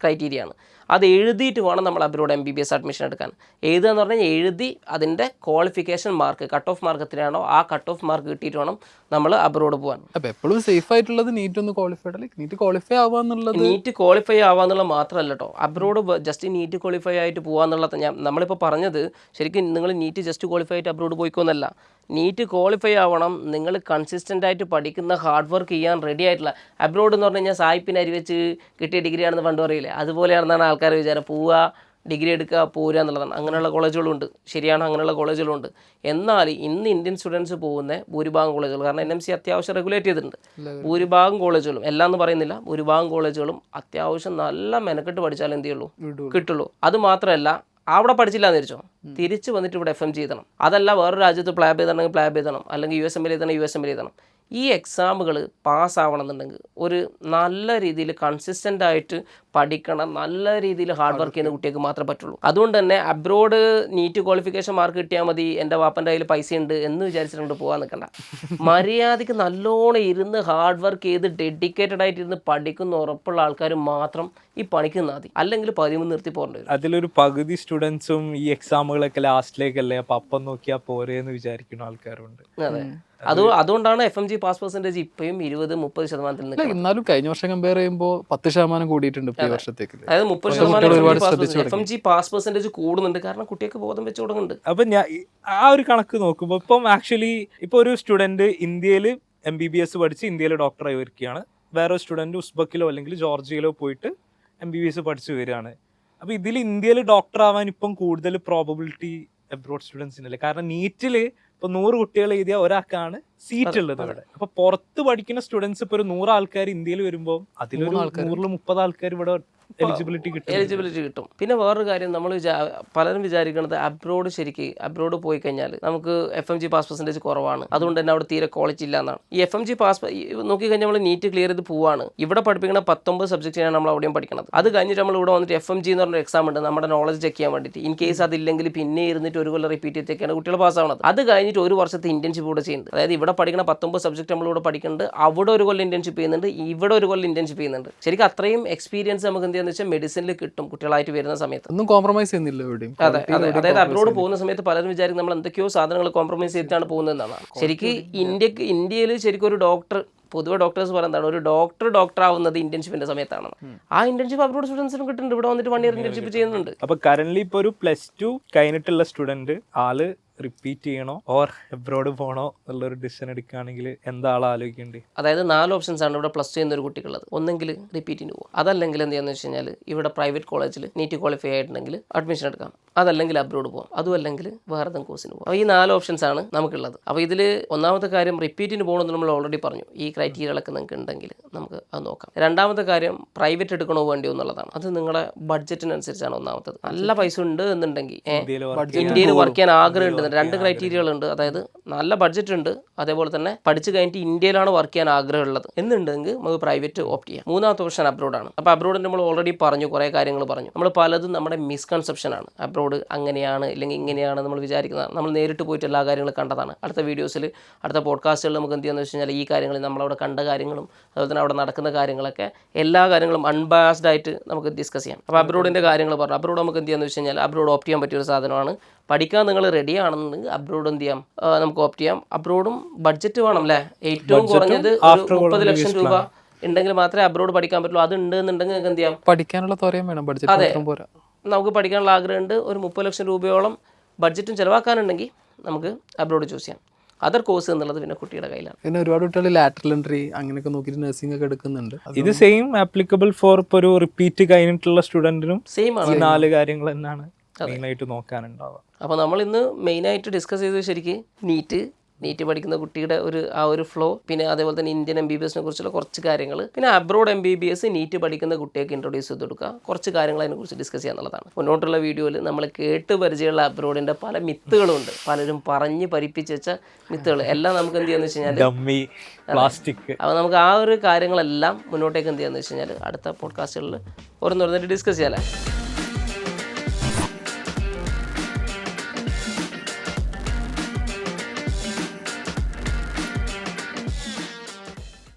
ക്രൈറ്റീരിയ ആണ്. അത് എഴുതിയിട്ട് വേണം നമ്മൾ അബ്രോഡ് MBBS അഡ്മിഷൻ എടുക്കാൻ. എഴുതുകയെന്ന് പറഞ്ഞാൽ എഴുതി അതിൻ്റെ qualification mark cut off mark എത്രയാണോ ആ കട്ട് ഓഫ് മാർക്ക് കിട്ടിയിട്ട് വേണം നമ്മൾ അബ്രോഡ് പോകാൻ. അപ്പോൾ എപ്പോഴും സേഫ് ആയിട്ടുള്ളത് നീറ്റ് ഒന്ന് ക്വാളിഫൈഡ്, നീറ്റ് ക്വാളിഫൈ ആവാന്നുള്ളത്. നീറ്റ് ക്വാളിഫൈ ആവാന്നുള്ളത് മാത്രമല്ല കേട്ടോ, അബ്രോഡ് ജസ്റ്റ് നീറ്റ് ക്വാളിഫൈ ആയിട്ട് പോകാന്നുള്ളത് നമ്മളിപ്പോൾ പറഞ്ഞത് ശരിക്കും നിങ്ങൾ നീറ്റ് ജസ്റ്റ് ക്വാളിഫൈ ആയിട്ട് അബ്രോഡ് പോയിക്കോന്നല്ല. നീറ്റ് ക്വാളിഫൈ ആവണം, നിങ്ങൾ കൺസിസ്റ്റൻ്റ് ആയിട്ട് പഠിക്കുന്ന ഹാർഡ് വർക്ക് ചെയ്യാൻ റെഡി ആയിട്ടുള്ള. അബ്രോഡ് എന്ന് പറഞ്ഞു കഴിഞ്ഞാൽ സായിപ്പിന് അരി വെച്ച് കിട്ടിയ ഡിഗ്രി ആണെന്ന് പണ്ട് പറയില്ലേ, അതുപോലെയാണെന്നാണ് ആൾക്കാർ വിചാരം. പോവുക, ഡിഗ്രി എടുക്കുക, പോരുക എന്നുള്ളതാണ്. അങ്ങനെയുള്ള കോളേജുകളുണ്ട്, ശരിയാണ്, അങ്ങനെയുള്ള കോളേജുകളുണ്ട്. എന്നാൽ ഇന്ന് ഇന്ത്യൻ സ്റ്റുഡൻസ് പോകുന്ന ഭൂരിഭാഗം കോളേജുകൾ, കാരണം NMC അത്യാവശ്യം റെഗുലേറ്റ് ചെയ്തിട്ടുണ്ട്, ഭൂരിഭാഗം കോളേജുകളും, എല്ലാം എന്ന് പറയുന്നില്ല, ഭൂരിഭാഗം കോളേജുകളും അത്യാവശ്യം നല്ല മെനക്കെട്ട് പഠിച്ചാൽ എന്ത് ചെയ്യുള്ളൂ, കിട്ടുള്ളൂ. അത് മാത്രമല്ല, അവിടെ പഠിച്ചില്ല എന്ന് വെച്ചോ, തിരിച്ച് വന്നിട്ട് ഇവിടെ FMG എഴുതണം. അതല്ല വേറൊരു രാജ്യത്ത് പ്ലാബ് ചെയ്തണമെങ്കിൽ പ്ലാബ് എഴുതണം, അല്ലെങ്കിൽ USML എഴുതണം USML എഴുതണം. ഈ എക്സാമുകൾ പാസ്സാവണമെന്നുണ്ടെങ്കിൽ ഒരു നല്ല രീതിയിൽ കൺസിസ്റ്റൻ്റ് ആയിട്ട് പഠിക്കണം, നല്ല രീതിയിൽ ഹാർഡ് വർക്ക് ചെയ്യുന്ന കുട്ടികൾക്ക് മാത്രമേ പറ്റുള്ളൂ. അതുകൊണ്ട് തന്നെ അബ്രോഡ് നീറ്റ് ക്വാളിഫിക്കേഷൻ മാർക്ക് കിട്ടിയാൽ മതി, എൻ്റെ വാപ്പൻ്റെ കയ്യിൽ പൈസ ഉണ്ട് എന്ന് വിചാരിച്ചിട്ടുണ്ട് പോകാൻ നിൽക്കണ്ട. മര്യാദയ്ക്ക് നല്ലോണം ഇരുന്ന് ഹാർഡ് വർക്ക് ചെയ്ത് ഡെഡിക്കേറ്റഡ് ആയിട്ട് ഇരുന്ന് പഠിക്കുന്ന ഉറപ്പുള്ള ആൾക്കാർ മാത്രം ഈ പണിക്ക് നിന്നാൽ മതി, അല്ലെങ്കിൽ 13 നിർത്തി പോകേണ്ടി വരും. അതിലൊരു പകുതി സ്റ്റുഡൻസും ഈ എക്സാമുകളൊക്കെ ലാസ്റ്റിലേക്കല്ലേ അപ്പം അപ്പം നോക്കിയാൽ പോരെ എന്ന് വിചാരിക്കുന്ന ആൾക്കാരുണ്ട്. അതെ, അതുകൊണ്ടാണ് FMG പാസ് പെർസെൻറ്റേജ് ഇപ്പോഴും 20-30% നിൽക്കുന്നത്. എന്നാലും കഴിഞ്ഞ വർഷം കമ്പയർ ചെയ്യുമ്പോൾ 10% കൂടിയിട്ടുണ്ട് ഈ വർഷത്തേക്ക്. അതായത് 30% FMG പാസ് പെർസെൻറ്റേജ് കൂടുന്നുണ്ട്, കാരണം കുട്ടികൾക്ക് ബോധം വെച്ച് കൊടുക്കുന്നുണ്ട്. അപ്പം ഞാൻ ആ ഒരു കണക്ക് നോക്കുമ്പോൾ ഇപ്പം ആക്ച്വലി ഇപ്പോൾ ഒരു സ്റ്റുഡൻറ്റ് ഇന്ത്യയിൽ MBBS പഠിച്ച് ഇന്ത്യയിൽ ഡോക്ടറായി വരികയാണ്, വേറെ സ്റ്റുഡൻറ്റ് ഉസ്ബക്കിലോ അല്ലെങ്കിൽ ജോർജിയയിലോ പോയിട്ട് MBBS പഠിച്ച് വരികയാണ്. അപ്പോൾ ഇതിൽ ഇന്ത്യയിൽ ഡോക്ടർ ആവാൻ ഇപ്പം കൂടുതൽ പ്രോബബിലിറ്റി അബ്രോഡ് സ്റ്റുഡൻസിനല്ലേ, കാരണം നീറ്റിൽ ഇപ്പോൾ 100 കുട്ടികൾ എഴുതിയ ഒരാൾക്കാണ് സീറ്റ് ഉള്ളത് അവിടെ. അപ്പൊ പുറത്ത് പഠിക്കുന്ന സ്റ്റുഡൻസ് ഇപ്പോൾ ഒരു 100 ആൾക്കാർ ഇന്ത്യയിൽ വരുമ്പോൾ അതിലൊരു 130 ആൾക്കാർ ഇവിടെ എലിജിബിലിറ്റി കിട്ടും. പിന്നെ വേറൊരു കാര്യം, നമ്മൾ പലരും വിചാരിക്കുന്നത് അബ്രോഡ് പോയി കഴിഞ്ഞാൽ നമുക്ക് FMG പാസ് പെർസെൻറ്റേജ് കുറവാണ്, അതുകൊണ്ട് തന്നെ അവിടെ തീരെ ക്വാളിറ്റി ഇല്ല എന്നാണ്. ഈ FMG പാസ് നോക്കിക്കഴിഞ്ഞാൽ നമ്മൾ നീറ്റ് ക്ലിയർ ചെയ്ത് പോവാണ്, ഇവിടെ പഠിപ്പിക്കുന്ന 19 സബ്ജക്റ്റിനാണ് നമ്മൾ അവിടെയും പഠിക്കുന്നത്. അത് കഴിഞ്ഞിട്ട് നമ്മൾ ഇവിടെ വന്നിട്ട് FMG എന്ന് പറഞ്ഞ എക്സാം ഉണ്ട്, നമ്മുടെ നോളജ് ചെക്ക് ചെയ്യാൻ വേണ്ടിയിട്ട്. ഇൻ കേസ് അതില്ലെങ്കിൽ പിന്നെ ഇരുന്നിട്ട് ഒരു കൊല്ലം റിപ്പീറ്റ് ചെയ്തൊക്കെയാണ് കുട്ടികൾ പാസ്സാവുന്നത്. അത് കഴിഞ്ഞിട്ട് ഒരു വർഷത്തെ ഇന്റേൺഷിപ്പ് ഇവിടെ ചെയ്യുന്നുണ്ട്. അതായത് ഇവിടെ പഠിക്കുന്ന 19 സബ്ജക്റ്റ് നമ്മൾ ഇവിടെ പഠിക്കുന്നുണ്ട്, അവിടെ ഒരു കൊല്ലം ഇന്റേൺഷിപ്പ് ചെയ്യുന്നുണ്ട്, ഇവിടെ ഒരു കൊല്ലം ഇന്റേൺഷിപ്പ് ചെയ്യുന്നുണ്ട്. ശരിക്കും അത്രയും എക്സ്പീരിയൻസ് നമുക്ക് എന്ത് വെച്ചാൽ മെഡിസിനിൽ കിട്ടും കുട്ടികളായിട്ട് വരുന്ന സമയത്ത്. ഒന്നും കോംപ്രമൈസ് ചെയ്യുന്നില്ല എവിടെയും. അതെ, അതായത് അബ്രോഡ് പോകുന്ന സമയത്ത് പലരും വിചാരിക്കും നമ്മൾ എന്തൊക്കെയോ സാധനങ്ങൾ കോംപ്രമൈസ് ചെയ്തിട്ടാണ് പോകുന്നതെന്നാണ്. ശരിക്കും ഇന്ത്യയിൽ ശരിക്കും ഒരു ഡോക്ടർ, പൊതുവെ ഡോക്ടേഴ്സ് പറയുന്നതാണ്, ഒരു ഡോക്ടർ ആവുന്നത് ഇന്റേൺഷിപ്പിന്റെ സമയത്താണ്. ആ ഇന്റേൺഷിപ്പ് അബ്രോഡ് സ്റ്റുഡൻസിനും കിട്ടുന്നുണ്ട്, ഇവിടെ വന്നിട്ട് 1 ഇയർ ഇന്റേൺഷിപ്പ് ചെയ്യുന്നുണ്ട്. അപ്പൊ കറന്റ് ഇപ്പൊ ഒരു +2 കഴിഞ്ഞിട്ടുള്ള സ്റ്റുഡന്റ് ആള് റിപ്പീറ്റ് ചെയ്യണോ ഓർ എബ്രോഡ് പോകണോ എന്നുള്ളൊരു ഡിസിഷൻ എടുക്കുകയാണെങ്കിൽ എന്താളെ ആലോചിക്കേണ്ടത്? അതായത് 4 ഓപ്ഷൻസ് ആണ് ഇവിടെ +2 ചെയ്യുന്ന ഒരു കുട്ടിക്കുള്ളത്. ഒന്നെങ്കിൽ റിപ്പീറ്റിന് പോകും, അതല്ലെങ്കിൽ എന്ത് ചെയ്യാന്ന് വെച്ച് കഴിഞ്ഞാൽ ഇവിടെ പ്രൈവറ്റ് കോളേജിൽ നീറ്റ് ക്വാളിഫൈ ആയിട്ടുണ്ടെങ്കിൽ അഡ്മിഷൻ എടുക്കാം. അതല്ലെങ്കിൽ അബ്രോഡ് പോകാം, അതും അല്ലെങ്കിൽ വേറെ ഏതെങ്കിലും കോഴ്സിന് പോകാം. അപ്പോൾ ഈ 4 ഓപ്ഷൻസ് ആണ് നമുക്കുള്ളത്. അപ്പോൾ ഇതിൽ ഒന്നാമത്തെ കാര്യം റിപ്പീറ്റിന് പോകണമെന്ന് നമ്മൾ ഓൾറെഡി പറഞ്ഞു. ഈ ക്രൈറ്റീരിയകളൊക്കെ നിങ്ങൾക്ക് ഉണ്ടെങ്കിൽ നമുക്ക് അത് നോക്കാം. രണ്ടാമത്തെ കാര്യം പ്രൈവറ്റ് എടുക്കണോ വേണ്ടിയോ എന്നുള്ളതാണ്. അത് നിങ്ങളുടെ ബഡ്ജറ്റിനനുസരിച്ചാണ് ഒന്നാമത്തത്. നല്ല പൈസ ഉണ്ട് എന്നുണ്ടെങ്കിൽ ഇന്ത്യയിൽ വർക്ക് ചെയ്യാൻ ആഗ്രഹം ഉണ്ട്. 2 ക്രൈറ്റീരിയകളുണ്ട്. അതായത് നല്ല ബഡ്ജറ്റ് ഉണ്ട്, അതേപോലെ തന്നെ പഠിച്ചു കഴിഞ്ഞിട്ട് ഇന്ത്യയിലാണ് വർക്ക് ചെയ്യാൻ ആഗ്രഹമുള്ളത് എന്നുണ്ടെങ്കിൽ നമുക്ക് പ്രൈവറ്റ് ഓപ്റ്റ് ചെയ്യാം. മൂന്നാമത്തെ ഓപ്ഷൻ അബ്രോഡാണ്. അപ്പോൾ അബ്രോഡ് നമ്മൾ ഓൾറെഡി പറഞ്ഞു, കുറേ കാര്യങ്ങൾ പറഞ്ഞു. നമ്മൾ പലതും നമ്മുടെ മിസ്കൺസെപ്ഷനാണ്. അബ്രോഡ് അങ്ങനെയാണ് ഇല്ലെങ്കിൽ ഇങ്ങനെയാണ് നമ്മൾ വിചാരിക്കുന്നതാണ്. നമ്മൾ നേരിട്ട് പോയിട്ട് എല്ലാ കാര്യങ്ങളും കണ്ടതാണ്. അടുത്ത വീഡിയോസിൽ, അടുത്ത പോഡ്കാസ്റ്റുകളിൽ നമുക്ക് എന്ത് ചെയ്യുന്നത് വെച്ച് കഴിഞ്ഞാൽ ഈ കാര്യങ്ങൾ നമ്മളവിടെ കണ്ട കാര്യങ്ങളും അതുപോലെ തന്നെ അവിടെ നടക്കുന്ന കാര്യങ്ങളൊക്കെ എല്ലാ കാര്യങ്ങളും അൺബയാസ്ഡ് ആയിട്ട് നമുക്ക് ഡിസ്കസ് ചെയ്യാം. അപ്പോൾ അബ്രോഡിൻ്റെ കാര്യങ്ങൾ പറഞ്ഞു. അബ്രോഡ് നമുക്ക് എന്ത് ചെയ്യാന്ന് വെച്ച് കഴിഞ്ഞാൽ അബ്രോഡ് ഓപ്റ്റ് ചെയ്യാൻ പറ്റിയൊരു സാധനമാണ്. പഠിക്കാൻ നിങ്ങൾ റെഡി ആണെന്നുണ്ടെങ്കിൽ അബ്രോഡ് എന്ത് ചെയ്യാം, നമുക്ക് ഓപ്റ്റ് ചെയ്യാം. അബ്രോഡും ബഡ്ജറ്റ് വേണം അല്ലേ, ഏറ്റവും കുറഞ്ഞത് 30 ലക്ഷം രൂപ ഉണ്ടെങ്കിൽ മാത്രമേ അബ്രോഡ് പഠിക്കാൻ പറ്റുള്ളൂ. അത് ഉണ്ട് എന്നുണ്ടെങ്കിൽ നിങ്ങൾക്ക് എന്ത് ചെയ്യാം, പഠിക്കാനുള്ള തുറയും വേണം, ബഡ്ജറ്റ് മാത്രം പോരാ. നമുക്ക് പഠിക്കാനുള്ള ആഗ്രഹമുണ്ട്, ഒരു 30 ലക്ഷം രൂപയോളം ബഡ്ജറ്റും ചിലവാക്കാനുണ്ടെങ്കിൽ നമുക്ക് അബ്രോഡ് ചൂസ് ചെയ്യാം. അതർ കോഴ്സ് എന്നുള്ളത് പിന്നെ കുട്ടിയുടെ കയ്യിലാണ്. പിന്നെ ഒരുപാട് കുട്ടികൾ ലാറ്ററൽ എൻട്രി അങ്ങനെയൊക്കെ നോക്കിയിട്ട് നഴ്സിംഗ് ഒക്കെ എടുക്കുന്നുണ്ട്. ഇത് സെയിം ആപ്ലിക്കബിൾ ഫോർ ഇപ്പോൾ ഒരു റിപ്പീറ്റ് കഴിഞ്ഞിട്ടുള്ള സ്റ്റുഡൻറ്റിനും സെയിം ആണ്. ഈ 4 കാര്യങ്ങൾ തന്നെയാണ് മെയിനായിട്ട് നോക്കാനുണ്ടാവുക. അപ്പോൾ നമ്മൾ ഇന്ന് മെയിനായിട്ട് ഡിസ്കസ് ചെയ്തത് ശരിക്കും നീറ്റ് പഠിക്കുന്ന കുട്ടിയുടെ ആ ഒരു ഫ്ലോ, പിന്നെ അതേപോലെ തന്നെ ഇന്ത്യൻ MBBS കുറിച്ചുള്ള കുറച്ച് കാര്യങ്ങൾ, പിന്നെ അബ്രോഡ് MBBS നീറ്റ് പഠിക്കുന്ന കുട്ടിയൊക്കെ ഇൻട്രൊഡ്യൂസ് ചെയ്ത് കൊടുക്കുക, കുറച്ച് കാര്യങ്ങൾ അതിനെക്കുറിച്ച് ഡിസ്കസ് ചെയ്യുക എന്നുള്ളതാണ്. മുന്നോട്ടുള്ള വീഡിയോയിൽ നമ്മൾ കേട്ട് പരിചയമുള്ള അബ്രോഡിൻ്റെ പല മിത്തുകളുണ്ട്, പലരും പറഞ്ഞ് പരിപ്പിച്ച് വെച്ച മിത്തുകൾ എല്ലാം നമുക്ക് എന്ത് ചെയ്യാന്ന് വെച്ച് കഴിഞ്ഞാൽ ഡമ്മി, പ്ലാസ്റ്റിക്, അപ്പോൾ നമുക്ക് ആ ഒരു കാര്യങ്ങളെല്ലാം മുന്നോട്ടേക്ക് എന്ത് ചെയ്യാന്ന് വെച്ച് കഴിഞ്ഞാൽ അടുത്ത പോഡ്കാസ്റ്റുകളിൽ ഓരോന്നോരോന്നായിട്ട് ഡിസ്കസ് ചെയ്യാമല്ലേ.